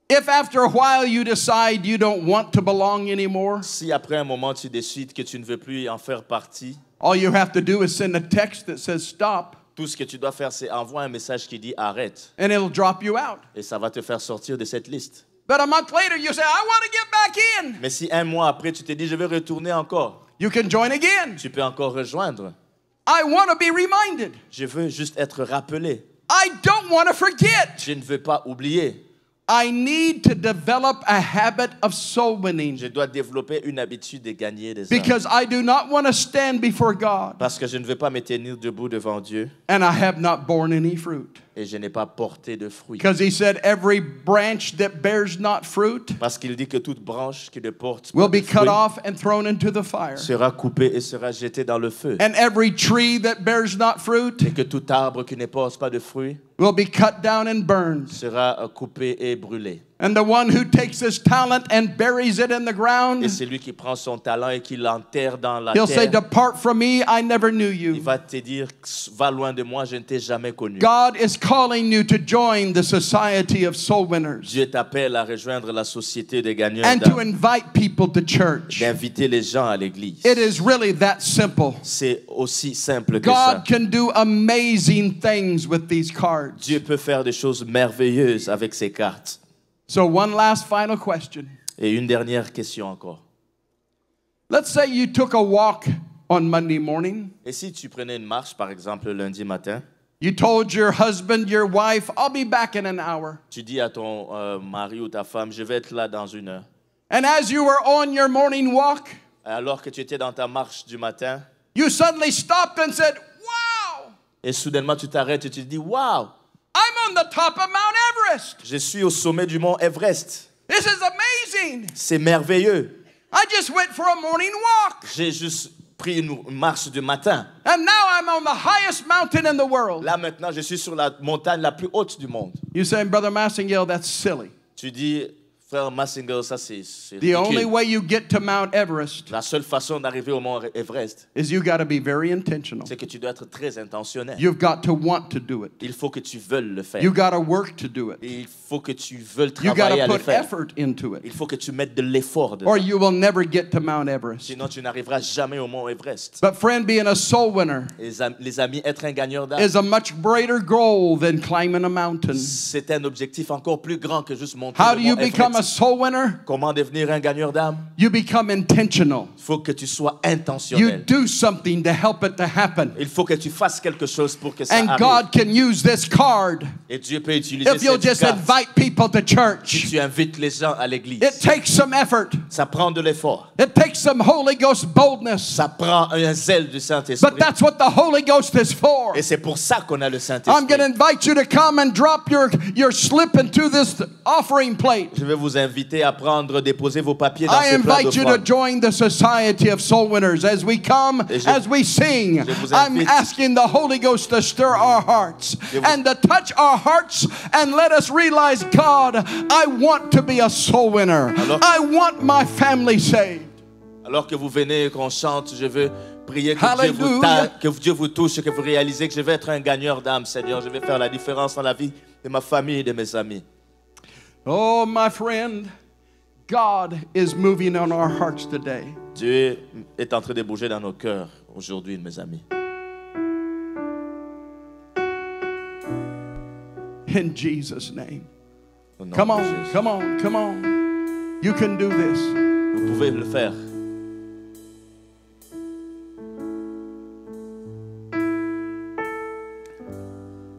Speaker 2: If after a while you decide you don't want to belong anymore,
Speaker 3: Si après un moment tu décides que tu ne veux plus en faire partie,
Speaker 2: all you have to do is send a text that says stop,
Speaker 3: tout ce que tu dois faire, c'est envoyer un message qui dit arrête.
Speaker 2: and it'll drop you out.
Speaker 3: Et ça va te faire sortir de cette liste.
Speaker 2: But a month later you say, I want to get back in.
Speaker 3: Mais si un mois après tu te dis je vais retourner encore,
Speaker 2: You can join again.
Speaker 3: tu peux encore rejoindre.
Speaker 2: I want to be reminded.
Speaker 3: Je veux juste être rappelé.
Speaker 2: I don't want to forget.
Speaker 3: Je ne veux pas oublier.
Speaker 2: I need to develop a habit of soul winning
Speaker 3: Je dois développer une habitude de gagner des âmes.
Speaker 2: because I do not want to stand before God
Speaker 3: Parce que je ne veux pas me tenir debout devant Dieu
Speaker 2: and I have not borne any fruit.
Speaker 3: et je n'ai pas porté de fruits.
Speaker 2: Because he said every branch that bears not fruit
Speaker 3: Parce qu'il dit que toute branche qui ne porte
Speaker 2: will
Speaker 3: pas de
Speaker 2: be cut
Speaker 3: fruits
Speaker 2: off and thrown into the fire.
Speaker 3: sera coupée et sera jetée dans le feu.
Speaker 2: And every tree that bears not fruit
Speaker 3: Et que tout arbre qui ne porte pas de fruits
Speaker 2: will be cut down and burned.
Speaker 3: sera coupé et brûlé.
Speaker 2: And the one who takes his talent and buries it in the ground,
Speaker 3: Et celui qui prend son talent et qui l'enterre dans la
Speaker 2: he'll say,
Speaker 3: terre,
Speaker 2: Depart from me, I never knew
Speaker 3: il
Speaker 2: you.
Speaker 3: va te dire, va loin de moi, je ne t'ai jamais connu.
Speaker 2: God is calling you to join the society of soul winners
Speaker 3: Dieu t'appelle à rejoindre la société des gagnants
Speaker 2: and to
Speaker 3: d'âme,
Speaker 2: invite people to church.
Speaker 3: d'inviter les gens à l'église.
Speaker 2: It is really that simple.
Speaker 3: C'est aussi simple que ça.
Speaker 2: God can do amazing things with these cards.
Speaker 3: Dieu peut faire des choses merveilleuses avec ces cartes.
Speaker 2: So, one last final question.
Speaker 3: Et une dernière question encore.
Speaker 2: Let's say you took a walk on Monday morning.
Speaker 3: Et si tu prenais une marche, par exemple, le lundi matin,
Speaker 2: You told your husband, your wife, I'll be back in an hour.
Speaker 3: tu dis à ton mari ou ta femme, je vais être là dans 1 heure.
Speaker 2: And as you were on your morning walk,
Speaker 3: Alors que tu étais dans ta marche du matin,
Speaker 2: you suddenly stopped and said, Wow,
Speaker 3: et soudainement tu t'arrêtes et tu te dis, waouh,
Speaker 2: I'm on the top of Mount Everest.
Speaker 3: je suis au sommet du mont Everest.
Speaker 2: This is amazing.
Speaker 3: C'est merveilleux.
Speaker 2: I just went for a morning walk.
Speaker 3: J'ai juste pris une marche du matin.
Speaker 2: And now I'm on the highest mountain in the world.
Speaker 3: Là maintenant, je suis sur la montagne la plus haute du monde.
Speaker 2: You say, Brother Massengale, that's silly.
Speaker 3: Tu dis, frère Massinger, ça c'est
Speaker 2: The only
Speaker 3: ridicule.
Speaker 2: way you get to Mount Everest
Speaker 3: La seule façon d'arriver au mont Everest,
Speaker 2: is you got to be very intentional.
Speaker 3: c'est que tu dois être très intentionnel.
Speaker 2: You've got to want to do it.
Speaker 3: Il faut que tu veuilles le faire.
Speaker 2: You got to work to do it.
Speaker 3: Il faut que tu veuilles
Speaker 2: You got
Speaker 3: travailler à
Speaker 2: to
Speaker 3: le
Speaker 2: put
Speaker 3: faire.
Speaker 2: effort into
Speaker 3: Il
Speaker 2: it.
Speaker 3: faut que tu mettes de l'effort dedans.
Speaker 2: Or you will never get to Mount Everest.
Speaker 3: Sinon, tu n'arriveras jamais au mont Everest.
Speaker 2: But friend, being a soul winner
Speaker 3: Les amis, être un gagneur d'âme,
Speaker 2: is a much greater goal than climbing a mountain.
Speaker 3: c'est un objectif encore plus grand que juste monter
Speaker 2: How
Speaker 3: le
Speaker 2: do you
Speaker 3: mont
Speaker 2: become a a soul winner?
Speaker 3: Comment devenir un gagneur d'âme?
Speaker 2: You become intentional.
Speaker 3: Il faut que tu sois
Speaker 2: You
Speaker 3: intentionnel.
Speaker 2: do something to help it to happen.
Speaker 3: Il faut que tu fasses quelque chose pour que ça
Speaker 2: And
Speaker 3: arrive.
Speaker 2: God can use this card
Speaker 3: Et Dieu peut utiliser
Speaker 2: if you'll
Speaker 3: cette
Speaker 2: just
Speaker 3: carte
Speaker 2: invite people to
Speaker 3: si
Speaker 2: church.
Speaker 3: tu invites les gens à l'église.
Speaker 2: It takes some effort.
Speaker 3: Ça prend de l'effort.
Speaker 2: It takes some Holy Ghost boldness.
Speaker 3: Ça prend un zèle du Saint-Esprit.
Speaker 2: But that's what the Holy Ghost is for.
Speaker 3: Et c'est pour ça qu'on a le
Speaker 2: I'm
Speaker 3: Saint-Esprit.
Speaker 2: going to invite you to come and drop your slip into this offering plate.
Speaker 3: Je vais vous inviter à prendre, déposer vos papiers dans
Speaker 2: I
Speaker 3: ce plat
Speaker 2: invite you to
Speaker 3: d'offrande.
Speaker 2: join the Society of Soul Winners as we come,
Speaker 3: Et je-
Speaker 2: as we sing.
Speaker 3: je vous
Speaker 2: I'm
Speaker 3: invite-
Speaker 2: asking the Holy Ghost to stir our hearts
Speaker 3: Je vous-
Speaker 2: and to touch our hearts and let us realize, God, I want to be a soul winner.
Speaker 3: Alors-
Speaker 2: I want my family saved.
Speaker 3: Alors que vous venez et qu'on chante, je veux prier que
Speaker 2: Hallelujah.
Speaker 3: Dieu vous touche et que vous réalisez que je vais être un gagneur d'âme, Seigneur. Je vais faire la différence dans la vie de ma famille et de mes amis.
Speaker 2: Oh, my friend, God is moving on our hearts today.
Speaker 3: Dieu est en train de bouger dans nos cœurs aujourd'hui, mes amis.
Speaker 2: In Jesus' name.
Speaker 3: Au nom
Speaker 2: Come
Speaker 3: de
Speaker 2: on,
Speaker 3: Jésus.
Speaker 2: come on, come on. You can do this.
Speaker 3: Vous pouvez le faire.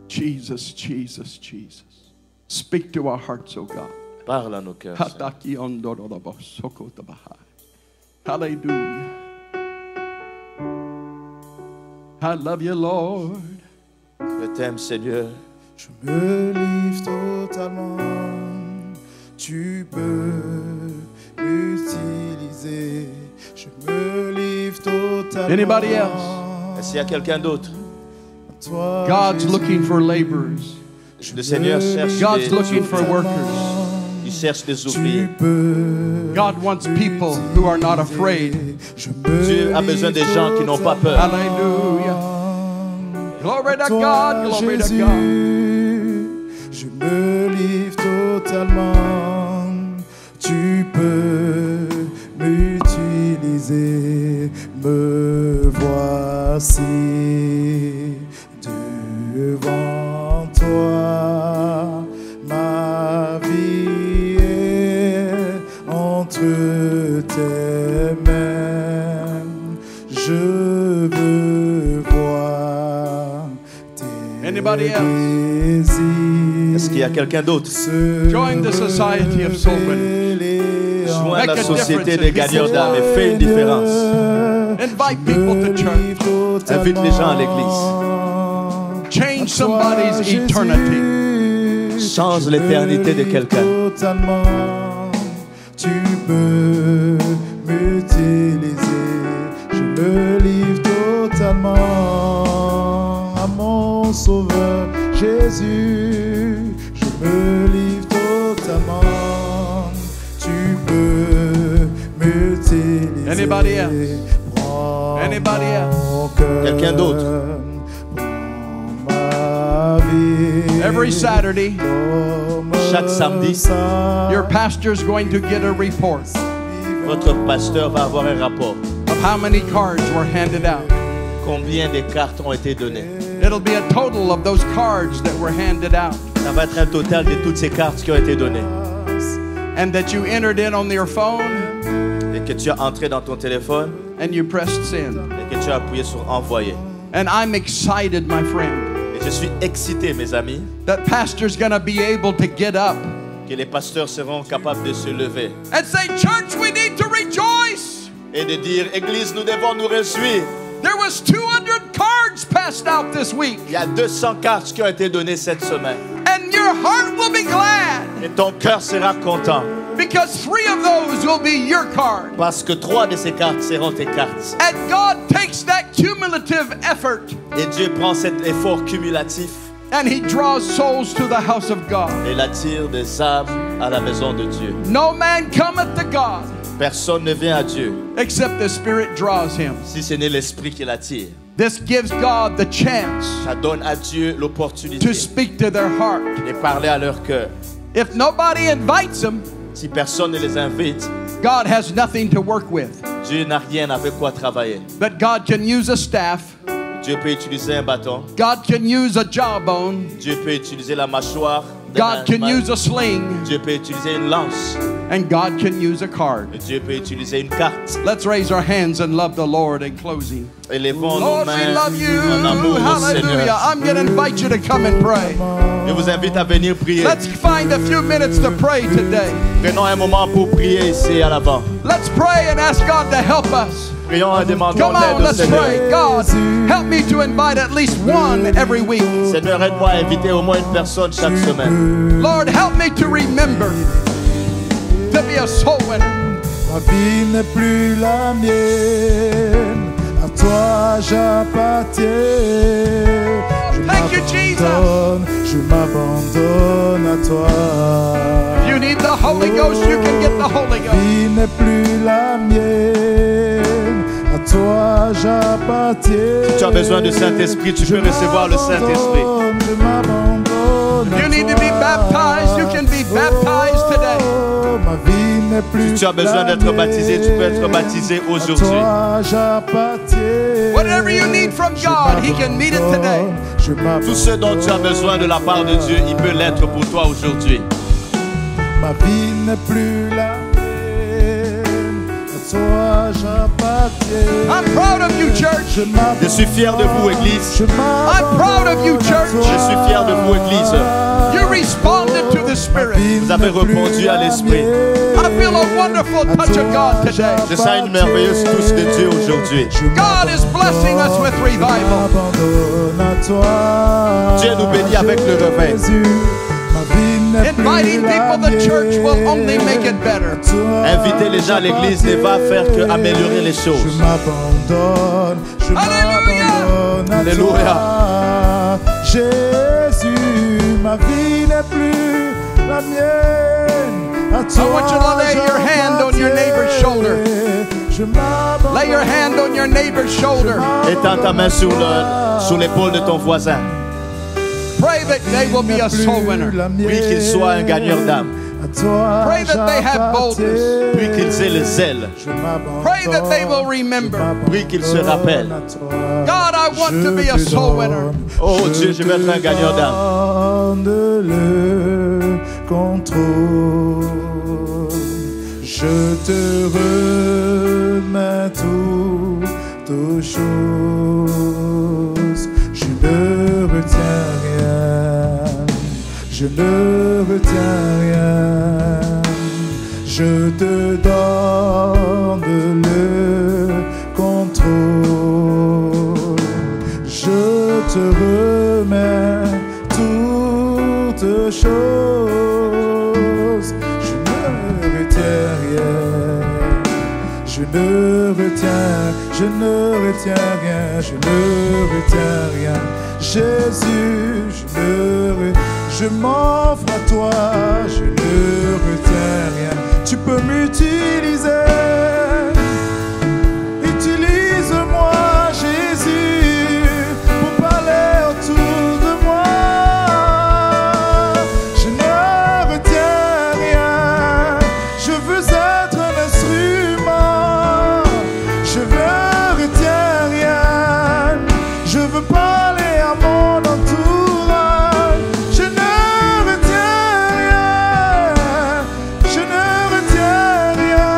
Speaker 2: Jesus, Jesus, Jesus. Speak to our hearts, oh God.
Speaker 3: Parle à nos cœurs. Seigneur.
Speaker 2: Hallelujah. I love you, Lord.
Speaker 3: Je t'aime, Seigneur.
Speaker 1: Je me livre totalement. Tu peux m'utiliser. Je me livre totalement.
Speaker 2: Anybody else?
Speaker 3: Est-ce qu'il y a quelqu'un d'autre?
Speaker 1: Toi,
Speaker 2: God's
Speaker 1: Jésus,
Speaker 2: looking for laborers.
Speaker 3: Le Seigneur cherche
Speaker 2: God's
Speaker 3: des
Speaker 2: looking for
Speaker 3: ouvriers.
Speaker 2: workers.
Speaker 3: Il cherche des
Speaker 1: tu
Speaker 3: ouvriers.
Speaker 1: peux
Speaker 2: God wants people who are not afraid.
Speaker 1: Je me
Speaker 3: Dieu a besoin des gens qui n'ont pas peur.
Speaker 2: Hallelujah. Glory to
Speaker 1: Toi,
Speaker 2: God, glory to
Speaker 1: Jésus,
Speaker 2: God.
Speaker 1: je me livre totalement. Tu peux m'utiliser. Me voici devant toi. Ma vie est entre tes mains. Je veux voir tes
Speaker 2: Anybody else?
Speaker 1: désirs.
Speaker 3: Est-ce qu'il y a quelqu'un d'autre?
Speaker 2: Join the Society of Soul Winners.
Speaker 3: Joins
Speaker 2: Make
Speaker 3: la
Speaker 2: a
Speaker 3: société
Speaker 2: difference
Speaker 3: des
Speaker 2: in
Speaker 3: gagneurs
Speaker 2: people's
Speaker 3: d'âme et fais une différence.
Speaker 2: Invite people to church.
Speaker 3: Invite les gens à l'église.
Speaker 2: Change somebody's eternity.
Speaker 3: Change l'éternité de quelqu'un.
Speaker 1: Totalement, tu peux m'utiliser. Je me livre totalement à mon Sauveur Jésus. Je me livre totalement. Tu peux m'utiliser.
Speaker 2: Anybody else?
Speaker 1: Prends
Speaker 2: Anybody else?
Speaker 1: mon cœur.
Speaker 3: Quelqu'un d'autre?
Speaker 1: Prends ma vie.
Speaker 2: Every Saturday,
Speaker 3: Chaque samedi,
Speaker 2: your pastor's going to get a report
Speaker 3: votre pasteur va avoir un rapport.
Speaker 2: of how many cards were handed out.
Speaker 3: Combien de cartes ont été données?
Speaker 2: It'll be a total of those cards that were handed out
Speaker 3: Ça va être un total de toutes ces cartes qui ont été données.
Speaker 2: and that you entered in on your phone
Speaker 3: Et que tu as entré dans ton téléphone
Speaker 2: and you pressed send.
Speaker 3: et que tu as appuyé sur envoyer.
Speaker 2: And I'm excited, my friend,
Speaker 3: Et je suis excité, mes amis,
Speaker 2: that pastor's going to be able to get up
Speaker 3: que les pasteurs seront capables de se lever
Speaker 2: and say, church, we need to rejoice.
Speaker 3: et de dire, Église, nous devons nous réjouir.
Speaker 2: There was 200 cards passed out this week,
Speaker 3: Il y a 200 cartes qui ont été données cette semaine.
Speaker 2: and your heart will be glad
Speaker 3: Et ton cœur sera content
Speaker 2: because 3 of those will be your card.
Speaker 3: parce que 3 de ces cartes seront tes cartes.
Speaker 2: And God takes that cumulative effort
Speaker 3: Et Dieu prend cet effort cumulatif
Speaker 2: and He draws souls to the house of God.
Speaker 3: et l'attire des âmes à la maison de Dieu.
Speaker 2: No man cometh to God
Speaker 3: Personne ne vient à Dieu
Speaker 2: except the Spirit draws him.
Speaker 3: si ce n'est l'Esprit qui l'attire.
Speaker 2: This gives God the chance
Speaker 3: Ça donne à Dieu l'opportunité
Speaker 2: to speak to their heart.
Speaker 3: de parler à leur cœur.
Speaker 2: If nobody invites them,
Speaker 3: Si personne ne les invite,
Speaker 2: God has nothing to work with.
Speaker 3: Dieu n'a rien avec quoi travailler.
Speaker 2: But God can use a staff.
Speaker 3: Dieu peut utiliser un bâton.
Speaker 2: God can use a jawbone.
Speaker 3: Dieu peut utiliser la mâchoire.
Speaker 2: God can use a sling,
Speaker 3: Dieu peut utiliser une lance.
Speaker 2: and God can use a card.
Speaker 3: Et Dieu peut utiliser une carte.
Speaker 2: Let's raise our hands and love the Lord in closing.
Speaker 3: Élevons nos
Speaker 2: Lord, we
Speaker 3: mains
Speaker 2: love you.
Speaker 3: en amour au
Speaker 2: Hallelujah.
Speaker 3: Seigneur.
Speaker 2: I'm going to invite you to come and pray.
Speaker 3: Je vous invite à venir prier.
Speaker 2: Let's find a few minutes to pray today.
Speaker 3: Prenons un moment pour prier ici à l'avant.
Speaker 2: Let's pray and ask God to help us.
Speaker 3: Prions et demandons
Speaker 2: Come on,
Speaker 3: l'aide au
Speaker 2: let's
Speaker 3: Seigneur.
Speaker 2: pray. God, help me to invite at least one every week.
Speaker 3: Seigneur, aide-moi à inviter au moins une personne chaque semaine.
Speaker 2: Lord, help me to remember to be a soul winner.
Speaker 4: Ma vie n'est plus la mienne, à toi j'appartiens.
Speaker 2: Thank you, Jesus.
Speaker 4: Je m'abandonne à toi.
Speaker 2: If you need the Holy Ghost, you can get the Holy
Speaker 4: Ma
Speaker 2: Ghost.
Speaker 4: vie n'est plus la mienne, à toi j'appartiens.
Speaker 3: Si tu as besoin du Saint-Esprit, tu peux recevoir le Saint-Esprit.
Speaker 4: Je m'abandonne
Speaker 2: If you
Speaker 4: à
Speaker 2: need to be
Speaker 4: toi.
Speaker 2: baptized, you can be baptized today.
Speaker 4: Oh, ma vie n'est plus
Speaker 3: Si tu as besoin
Speaker 4: la
Speaker 3: d'être baptisé, tu peux être
Speaker 4: mienne.
Speaker 3: baptisé
Speaker 4: À
Speaker 3: aujourd'hui.
Speaker 4: toi j'appartiens.
Speaker 2: Whatever you need from God, He can meet it today.
Speaker 4: Je m'abandonne.
Speaker 3: Tout ce dont tu as besoin de la part de Dieu, il peut l'être pour toi aujourd'hui.
Speaker 4: Ma vie n'est plus la mienne, à toi j'appartiens.
Speaker 2: I'm proud of you, church.
Speaker 3: Je suis fier de vous, Église.
Speaker 2: I'm proud of you, church.
Speaker 3: Je suis fier de vous, Église.
Speaker 2: You responded to the Spirit.
Speaker 3: Vous avez répondu à l'Esprit.
Speaker 2: I feel a wonderful touch of God today.
Speaker 3: Je sens une merveilleuse touche de Dieu aujourd'hui.
Speaker 2: God is blessing us with revival.
Speaker 3: Dieu nous bénit avec le réveil.
Speaker 2: Inviting people to church will only make it better.
Speaker 3: Inviter les gens à l'église ne va faire qu'améliorer les
Speaker 4: Je
Speaker 3: choses.
Speaker 4: m'abandonne, je m'abandonne à
Speaker 3: Alléluia.
Speaker 4: toi. Jésus, ma vie n'est plus la mienne. À toi,
Speaker 2: I want you to lay your hand on your neighbor's shoulder.
Speaker 4: Je m'abandonne.
Speaker 2: Lay your hand on your neighbor's shoulder.
Speaker 3: Étends ta main sur l'épaule de ton voisin.
Speaker 2: Pray that they will be a soul winner.
Speaker 3: Prie qu'il soit un gagneur d'âme.
Speaker 2: Pray that they have boldness.
Speaker 3: Prie qu'ils aient le zèle.
Speaker 2: Pray that they will remember.
Speaker 3: Prie qu'ils se rappellent.
Speaker 2: God, I want to be a soul winner.
Speaker 3: Oh Dieu, je vais être un gagneur d'âme.
Speaker 4: Donne le contrôle. Je te remets toutes choses. Je ne retiens rien. Je ne retiens rien. Je te donne le contrôle. Je te remets toutes choses. Je ne retiens rien. Je ne retiens rien. Je ne retiens rien. Jésus, je m'offre à toi. Je ne retiens rien. Tu peux m'utiliser. Utilise-moi, Jésus, pour parler autour de moi. Je ne retiens rien. Je veux être un instrument. Je ne retiens rien. Je veux parler à mon entourage. Je ne retiens rien. Je ne retiens rien.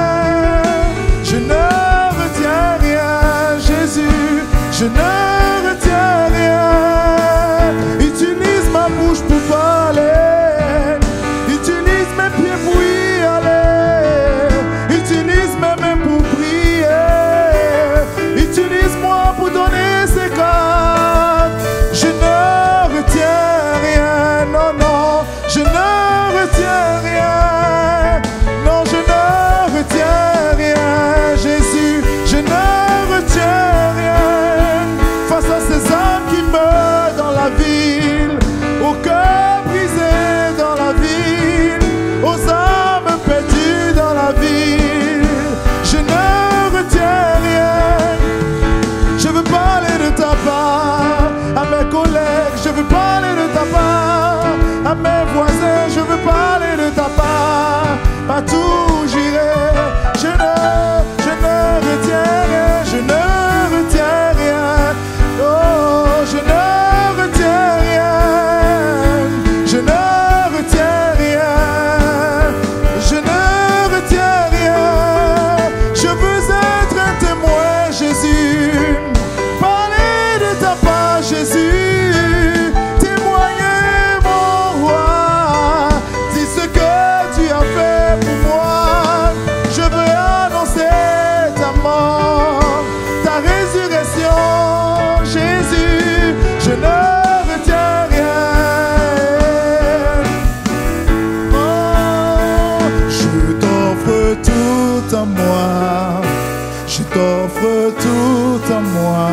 Speaker 4: t'offre tout à moi.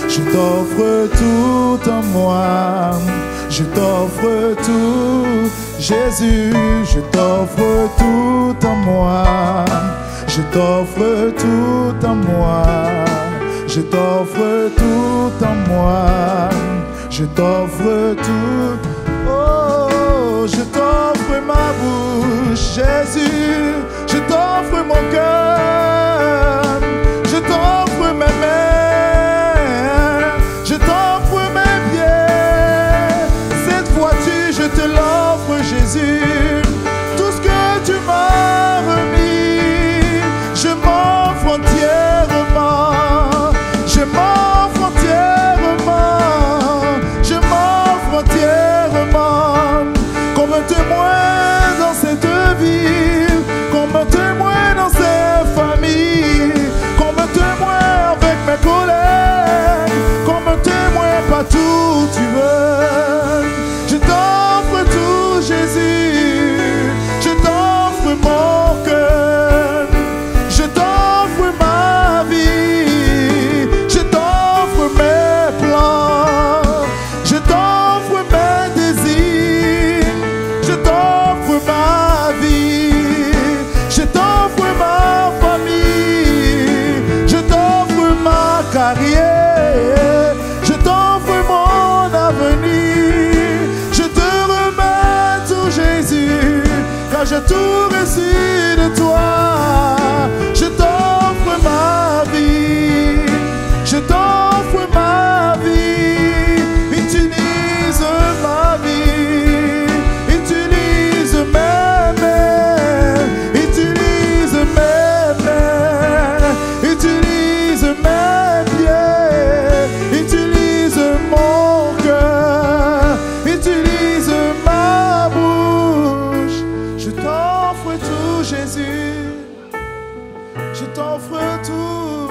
Speaker 4: Je t'offre tout à moi. Je t'offre tout, Jésus, je t'offre tout à moi. Je t'offre tout à moi. Je t'offre tout à moi. Je t'offre tout. Oh, je t'offre ma bouche, Jésus. Je t'offre mon cœur. Je t'offre mes mains. Je t'offre mes pieds. Cette voiture, je te l'offre, Jésus. Tout ce que tu m'as remis, je m'offre entièrement. Je m'offre entièrement. Je m'offre entièrement. Comme un témoin dans cette vie, comme un témoin dans cette famille, comme un témoin avec mes collègues, comme un témoin partout où tu veux. Je t'offre tout, Jésus. Je t'offre mon cœur. Je t'offre ma vie. Je t'offre mes plans. Je t'offre mes désirs. Je t'offre ma vie. Je t'offre ma famille. Je t'offre ma carrière. Je t'offre mon avenir. Je te remets tout, Jésus, car j'ai tout reçu de toi. Je t'offre ma vie. Je t'offre ma vie. Utilise ma vie. Utilise mes mains. Utilise mes mains. Utilise mes pieds. Utilise mon cœur. Utilise ma bouche. Je t'offre tout, Jésus. Je t'offre tout.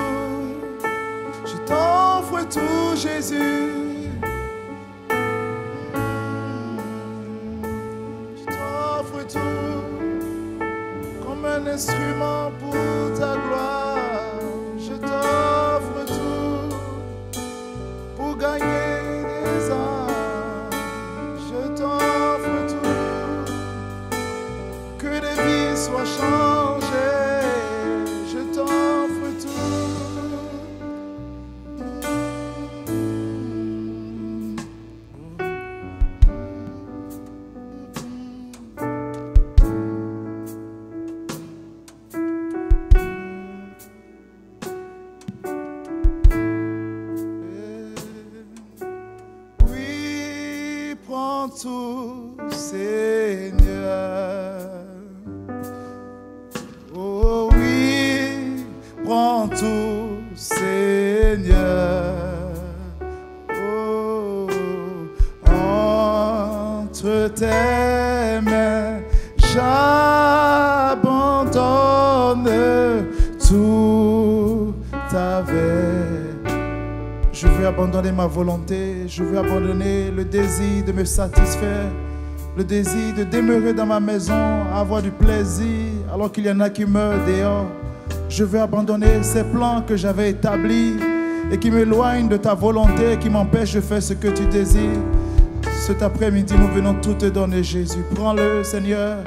Speaker 4: Je t'offre tout, Jésus. Je t'offre tout comme un instrument pour ta gloire. Je t'offre tout pour gagner des âmes. Je t'offre tout, que des vies soient changées. Je t'offre tout. Oui, prends tout, Seigneur. Oh oui, prends tout, Seigneur. Oh, entre tes mains, j'abandonne tout avec. Je veux abandonner ma volonté, je veux abandonner le désir de me satisfaire, le désir de demeurer dans ma maison, avoir du plaisir, alors qu'il y en a qui meurent dehors. Je veux abandonner ces plans que j'avais établis et qui m'éloignent de ta volonté, qui m'empêchent de faire ce que tu désires. Cet après-midi, nous venons tout te donner, Jésus. Prends-le, Seigneur,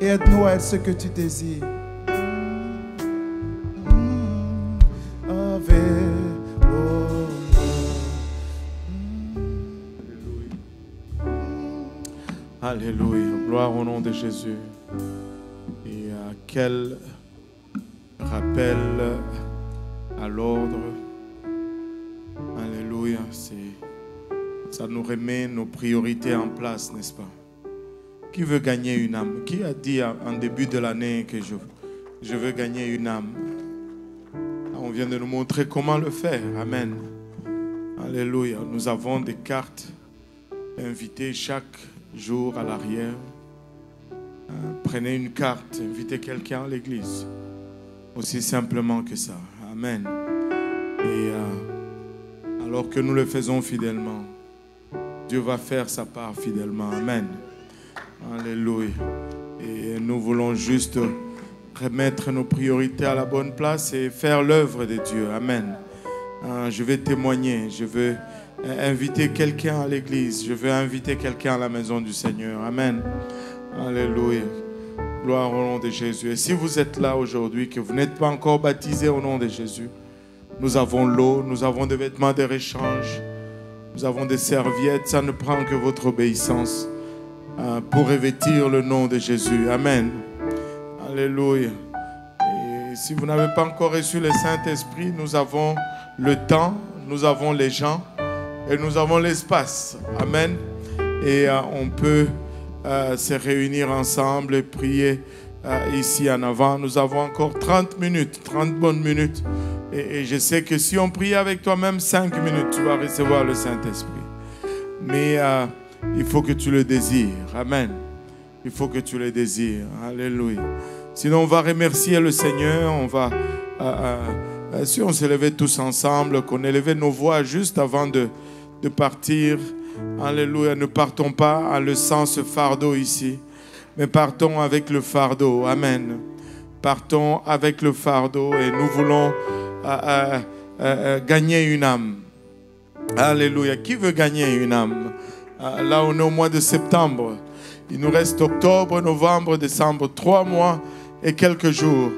Speaker 4: et aide-nous à être ce que tu désires.
Speaker 1: Alléluia. Gloire au nom de Jésus. Et quel rappel à l'ordre. Alléluia. Ça nous remet nos priorités en place, n'est-ce pas? Qui veut gagner une âme? Qui a dit en début de l'année que je veux gagner une âme? On vient de nous montrer comment le faire. Amen. Alléluia. Nous avons des cartes invitées chaque jour à l'arrière. Prenez une carte, invitez quelqu'un à l'église. Aussi simplement que ça. Amen. Et alors que nous le faisons fidèlement, Dieu va faire sa part fidèlement. Amen. Alléluia. Et nous voulons juste remettre nos priorités à la bonne place et faire l'œuvre de Dieu. Amen. Je vais témoigner, je veux inviter quelqu'un à l'église, je veux inviter quelqu'un à la maison du Seigneur. Amen. Alléluia. Gloire au nom de Jésus. Et si vous êtes là aujourd'hui, que vous n'êtes pas encore baptisé au nom de Jésus, nous avons l'eau, nous avons des vêtements de réchange, nous avons des serviettes. Ça ne prend que votre obéissance pour revêtir le nom de Jésus. Amen. Alléluia. Et si vous n'avez pas encore reçu le Saint-Esprit, nous avons le temps, nous avons les gens et nous avons l'espace. Amen. Et on peut se réunir ensemble et prier ici en avant. Nous avons encore 30 minutes, 30 bonnes minutes. Et je sais que si on prie avec toi-même 5 minutes, tu vas recevoir le Saint-Esprit. Mais il faut que tu le désires. Amen. Il faut que tu le désires. Alléluia. Sinon, on va remercier le Seigneur. On va, si on se levait tous ensemble, qu'on élevait nos voix juste avant de partir. Alléluia. Ne partons pas en laissant ce fardeau ici, mais partons avec le fardeau. Amen. Partons avec le fardeau et nous voulons gagner une âme. Alléluia. Qui veut gagner une âme? Là, on est au mois de septembre. Il nous reste octobre, novembre, décembre, 3 mois et quelques jours.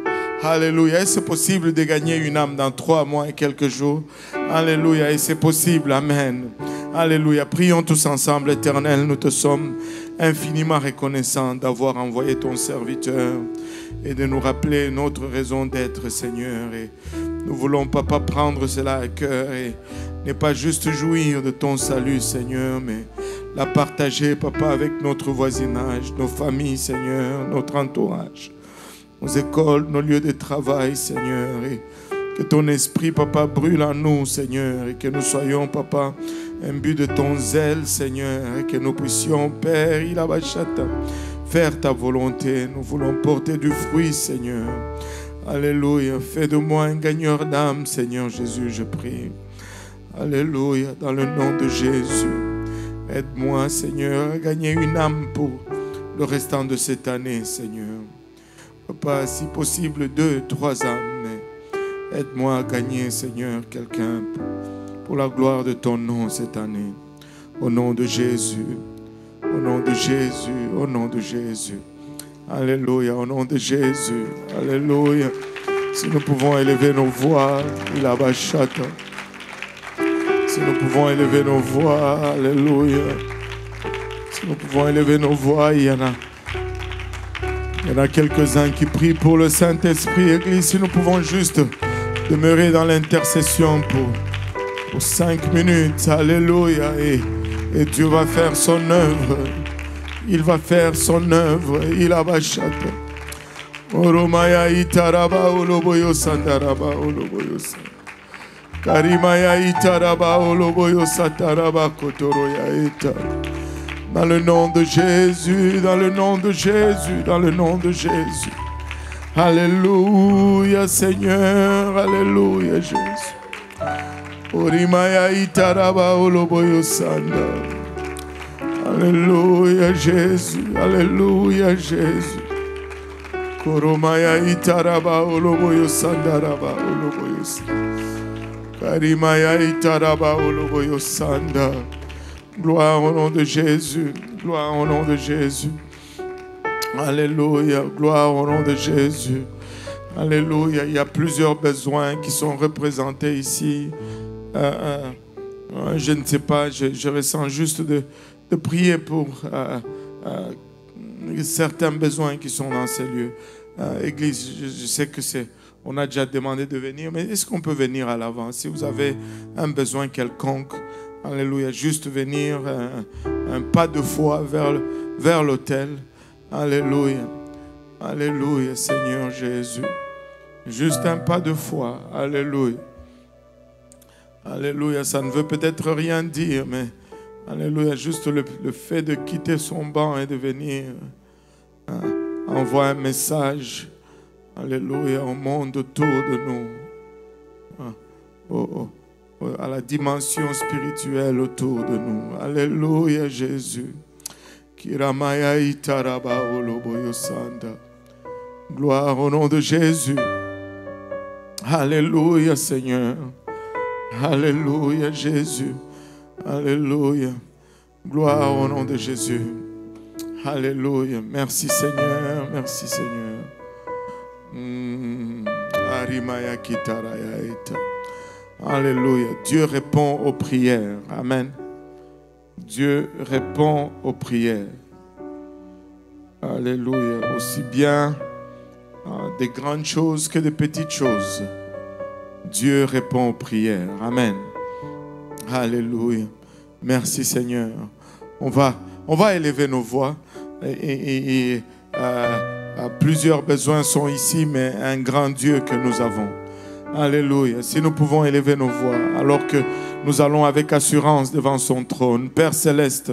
Speaker 1: Alléluia. Et c'est possible de gagner une âme dans 3 mois et quelques jours. Alléluia. Et c'est possible. Amen. Alléluia. Prions tous ensemble. Éternel, nous te sommes infiniment reconnaissants d'avoir envoyé ton serviteur et de nous rappeler notre raison d'être, Seigneur. Et nous voulons, Papa, prendre cela à cœur et ne pas juste jouir de ton salut, Seigneur, mais la partager, Papa, avec notre voisinage, nos familles, Seigneur, notre entourage, nos écoles, nos lieux de travail, Seigneur. Et que ton esprit, Papa, brûle en nous, Seigneur, et que nous soyons, Papa, imbus de ton zèle, Seigneur, et que nous puissions, Père, faire ta volonté. Nous voulons porter du fruit, Seigneur. Alléluia. Fais de moi un gagneur d'âme, Seigneur Jésus, je prie. Alléluia. Dans le nom de Jésus. Aide-moi, Seigneur, à gagner une âme pour le restant de cette année, Seigneur. Papa, si possible, 2, 3 âmes. Mais aide-moi à gagner, Seigneur, quelqu'un pour la gloire de ton nom cette année. Au nom de Jésus. Au nom de Jésus. Au nom de Jésus. Alléluia. Au nom de Jésus. Alléluia. Si nous pouvons élever nos voix, il a bachata. Si nous pouvons élever nos voix, alléluia. Si nous pouvons élever nos voix, il y en a quelques-uns qui prient pour le Saint-Esprit. Église, si nous pouvons juste demeurer dans l'intercession pour 5 minutes, alléluia. Et Dieu va faire son œuvre. Il va faire son œuvre. Il a bachata. Oromaya itaraba oloboyo sandaraba oloboyo sandaraba. Karimaya itaraba oloboyo sataraba kotoroya ita. Dans le nom de Jésus, dans le nom de Jésus, dans le nom de Jésus. Alléluia Seigneur, alléluia Jésus. Orimaya itaraba oloboyo sanda. Alléluia Jésus, alléluia Jésus. Koromaya itaraba oloboyo sandaraba oloboyo sanda. Karimaya itaraba oloboyo sanda. Gloire au nom de Jésus. Gloire au nom de Jésus. Alléluia. Gloire au nom de Jésus. Alléluia. Il y a plusieurs besoins qui sont représentés ici. Je ne sais pas, je ressens juste de prier pour certains besoins qui sont dans ces lieux. Église, je sais que on a déjà demandé de venir, mais est-ce qu'on peut venir à l'avant? Si vous avez un besoin quelconque, alléluia, juste venir un pas de foi vers l'autel. Alléluia. Alléluia, Seigneur Jésus. Juste un pas de foi. Alléluia. Alléluia, ça ne veut peut-être rien dire, mais alléluia, juste le fait de quitter son banc et de venir envoie un message, alléluia, au monde autour de nous, à la dimension spirituelle autour de nous. Alléluia, Jésus. Kiramaya itaraba oloboyo sanda. Gloire au nom de Jésus. Alléluia, Seigneur. Alléluia, Jésus. Alléluia. Gloire au nom de Jésus. Alléluia. Merci, Seigneur. Merci, Seigneur. Alléluia. Dieu répond aux prières. Amen. Dieu répond aux prières. Alléluia. Aussi bien des grandes choses que des petites choses. Dieu répond aux prières. Amen. Alléluia. Merci Seigneur. On va élever nos voix. Plusieurs besoins sont ici, mais un grand Dieu que nous avons. Alléluia. Si nous pouvons élever nos voix alors que nous allons avec assurance devant son trône. Père Céleste,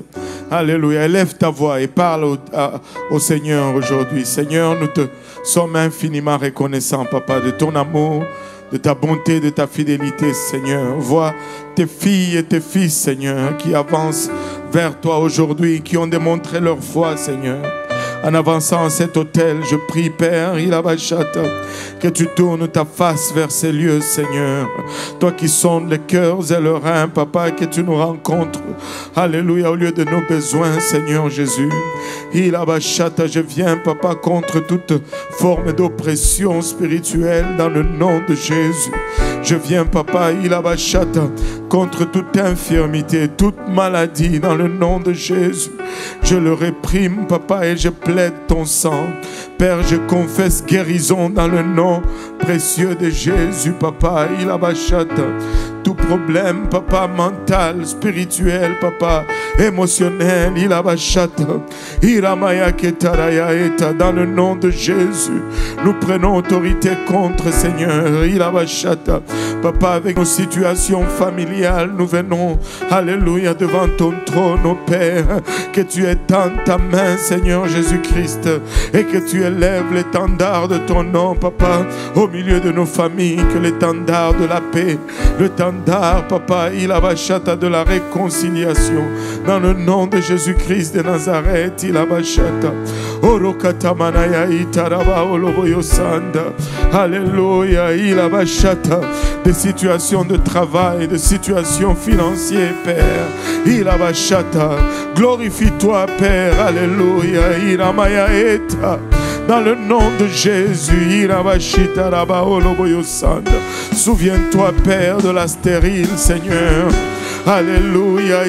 Speaker 1: alléluia. Élève ta voix et parle au Seigneur aujourd'hui. Seigneur, nous te sommes infiniment reconnaissants, Papa, de ton amour, de ta bonté, de ta fidélité, Seigneur. Vois tes filles et tes fils, Seigneur, qui avancent vers toi aujourd'hui, qui ont démontré leur foi, Seigneur. En avançant à cet autel, je prie, Père, que tu tournes ta face vers ces lieux, Seigneur. Toi qui sondes les cœurs et leurs reins, Papa, que tu nous rencontres. Alléluia, au lieu de nos besoins, Seigneur Jésus. Je viens, Papa, contre toute forme d'oppression spirituelle dans le nom de Jésus. Je viens, Papa, contre toute infirmité, toute maladie dans le nom de Jésus. Je le réprime, Papa, et je plaide ton sang. Père, je confesse guérison dans le nom précieux de Jésus, Papa. Tout problème, Papa, mental, spirituel, Papa, émotionnel, dans le nom de Jésus, nous prenons autorité contre, Seigneur, Papa, avec nos situations familiales, nous venons, alléluia, devant ton trône, ô Père, que tu étends ta main, Seigneur Jésus-Christ, et que tu élèves l'étendard de ton nom, Papa, au milieu de nos familles, que l'étendard de la paix, l'étendard, Papa, de la réconciliation, dans le nom de Jésus-Christ de Nazareth, alléluia, des situations de travail, des situations financières, Père, glorifie-toi, Père, alléluia, dans le nom de Jésus, souviens-toi, Père, de la stérile, Seigneur. Alléluia,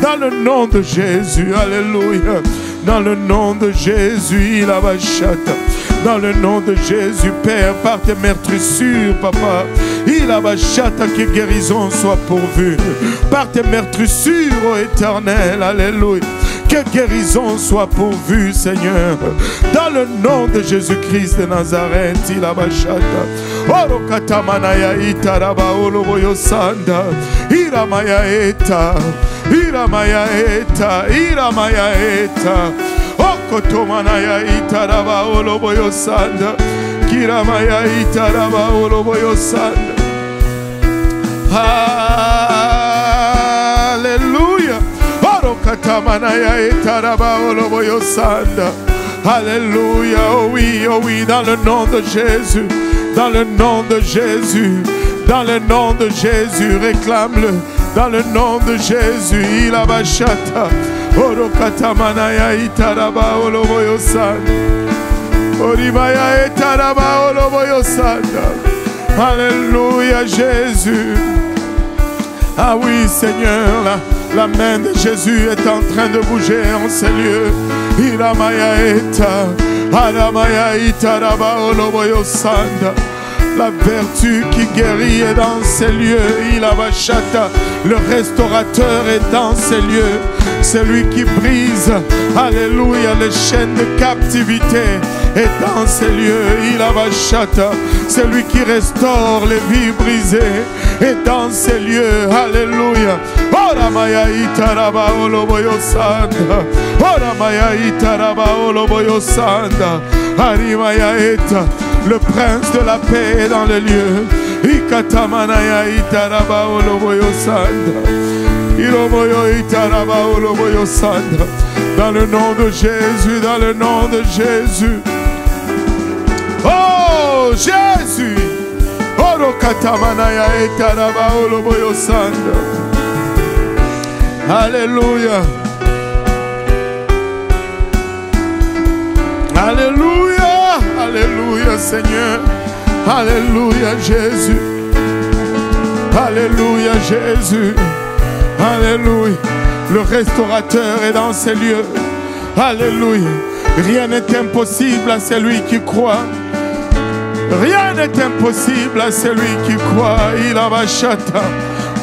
Speaker 1: dans le nom de Jésus, alléluia, dans le nom de Jésus, dans le nom de Jésus, Père, par tes meurtrissures, Papa, que guérison soit pourvue, par tes meurtrissures, ô Éternel, alléluia, que guérison soit pourvue, Seigneur, dans le nom de Jésus-Christ de Nazareth, Kotomanaya itaraba oloboyo sanda kiramaya itaraba oloboyo sanda. Hallelujah. Orokatamana itaraba oloboyo sanda. Alléluia. Oh oui, dans le nom de Jésus, dans le nom de Jésus, dans le nom de Jésus, réclame-le. Dans le nom de Jésus, il a bachata. Orokatamanaya itaraba oloboyo sanda. Orimaya itaraba oloboyo sanda. Alléluia, Jésus. Ah oui, Seigneur, la main de Jésus est en train de bouger en ces lieux. Iramaya eta, aramaya itaraba oloboyo sanda. La vertu qui guérit est dans ces lieux. Il a bachata. Le restaurateur est dans ces lieux. Celui qui brise, alléluia, les chaînes de captivité est dans ces lieux. Il a bachata. Celui qui restaure les vies brisées est dans ces lieux. Alléluia. Oramaya itaraba oloboyo sanda. Oramaya itaraba oloboyo sanda. Arimaya eta. Le prince de la paix est dans les lieux. Ikatamanaya itaraba oloboyo sanda. Dans le nom de Jésus, dans le nom de Jésus. Oh Jésus. Alléluia. Alléluia. Alléluia Seigneur. Alléluia Jésus. Alléluia Jésus. Alléluia. Le restaurateur est dans ces lieux. Alléluia. Rien n'est impossible à celui qui croit. Rien n'est impossible à celui qui croit. Il a bachata.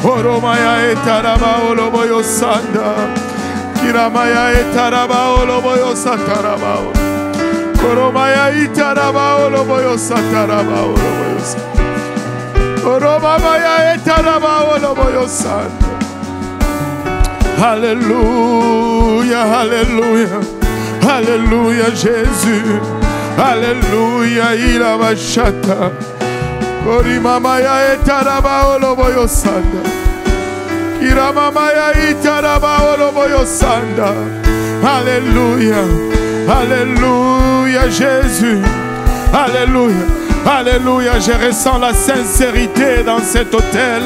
Speaker 1: Oromaya etaraba oloboyo sanda. Kiramaya etaraba oloboyo sataraba. Koromaya itaraba oloboyo sataraba oloboyo sanda. Oromaya etaraba oloboyo sanda. Alléluia, alléluia, alléluia Jésus. Alléluia, il a bachata. Korimamaya etaraba oloboyo sanda. Kiramamaya itaraba oloboyo sanda. Alléluia, alléluia Jésus. Alléluia, alléluia. Je ressens la sincérité dans cet hôtel.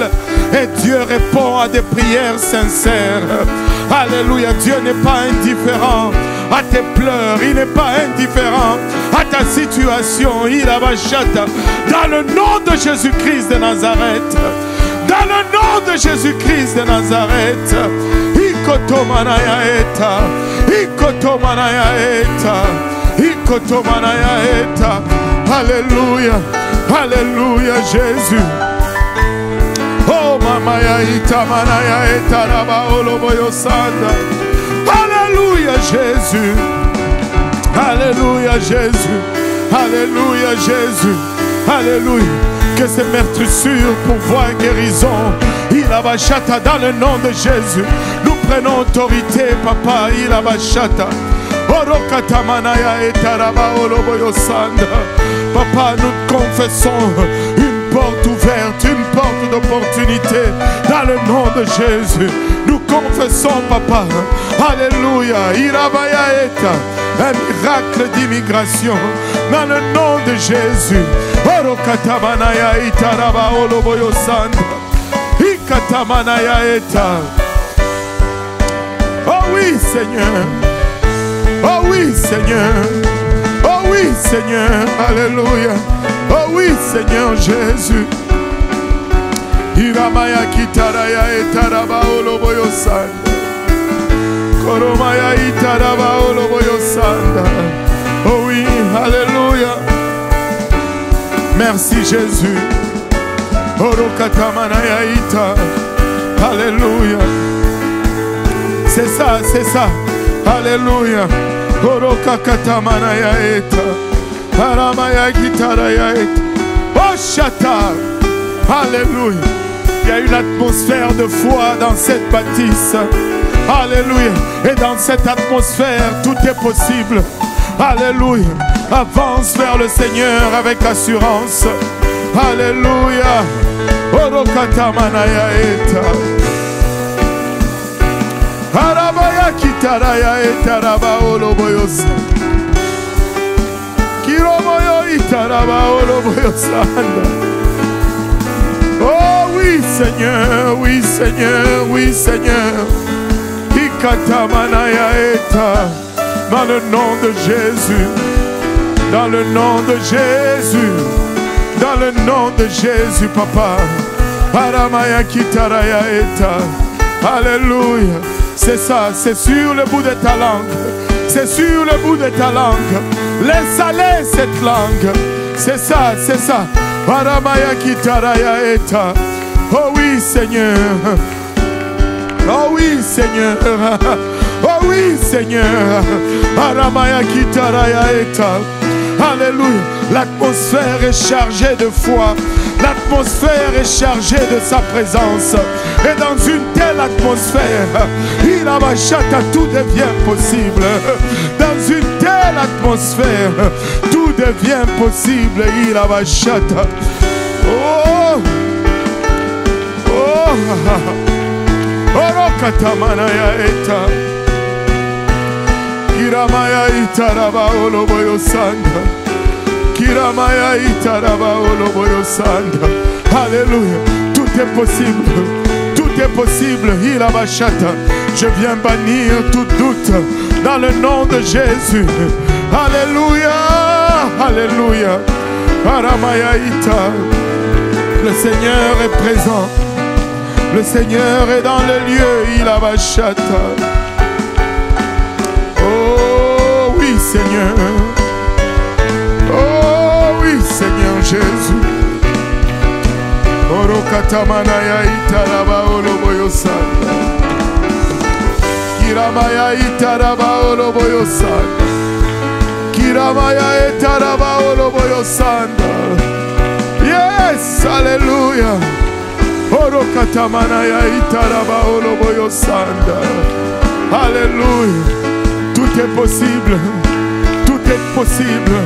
Speaker 1: Et Dieu répond à des prières sincères. Alléluia, Dieu n'est pas indifférent à tes pleurs, il n'est pas indifférent à ta situation. Il a bachata. Dans le nom de Jésus-Christ de Nazareth. Dans le nom de Jésus-Christ de Nazareth. Ikotomanaya eta. Ikotomanaya eta. Ikotomanaya eta. Alléluia. Alléluia Jésus. Oh mamaya ita manaya eta raba oloboyo sanda. Alléluia Jésus. Alléluia Jésus. Alléluia Jésus. Alléluia. Que ces meurtrissures pourvoient guérison. Il a bachata dans le nom de Jésus. Nous prenons autorité, papa. Il a bachata. Orokata manaya eta raba oloboyo sanda. Papa, nous confessons une porte ouverte, une porte d'opportunité dans le nom de Jésus. Nous confessons, papa, alléluia, Irabayaeta, un miracle d'immigration dans le nom de Jésus. Orokatamanaya itaraba oloboyo sanda, ikatamanaya eta. Oh oui, Seigneur. Oh oui, Seigneur. Oh oui, Seigneur. Alléluia. Oh oui, Seigneur Jésus. Iramaya kitaraya etaraba oloboyo sanda. Koromaya itaraba oloboyo sanda. Oh oui, alléluia. Merci Jésus. Orokatamanaya ita. Alléluia. C'est ça, c'est ça. Alléluia. Orokatamanaya eta. Aramaya kitaraya eta. Oh Shata. Alléluia. Il y a une atmosphère de foi dans cette bâtisse. Alléluia. Et dans cette atmosphère, tout est possible. Alléluia. Avance vers le Seigneur avec assurance. Alléluia. Orokatamanaya eta. Arabaya kitaraya eta raba oloboyosa. Kiromoyo itaraba oloboyosanda. Oh oui Seigneur, oui Seigneur, oui Seigneur. Ikatamanaya eta. Dans le nom de Jésus. Dans le nom de Jésus. Dans le nom de Jésus, papa. Aramaya kitaraya eta. Alléluia. C'est ça, c'est sur le bout de ta langue. C'est sur le bout de ta langue. Laisse aller cette langue. C'est ça, c'est ça. Aramaya kitaraya eta. Oh oui, Seigneur. Oh oui, Seigneur. Oh oui, Seigneur. Aramaya kitaraya eta. Alléluia. L'atmosphère est chargée de foi. L'atmosphère est chargée de sa présence. Et dans une telle atmosphère, il a bachata, tout devient possible. Dans une telle atmosphère, tout devient possible. Il a bachata. Oh! Oh! Orokatamana ya eta. Kiramaya itaraba oloboyo sanda. Kiramaya itaraba oloboyo sanda. Alléluia. Tout est possible. Tout est possible. Hirabashata. Je viens bannir tout doute dans le nom de Jésus. Alléluia. Alléluia. Aramaya ita. Le Seigneur est présent. Le Seigneur est dans le lieu. Hirabashata. Oh oui, Seigneur. Oh oui, Seigneur Jésus. Orokatamana ya itaraba oloboyo sanda. Kiramaya itaraba oloboyo sanda. Kiramaya itaraba oloboyo sanda. Yes, hallelujah. Orokatamana ya itaraba oloboyo sanda. Hallelujah. Tout est possible. Tout est possible.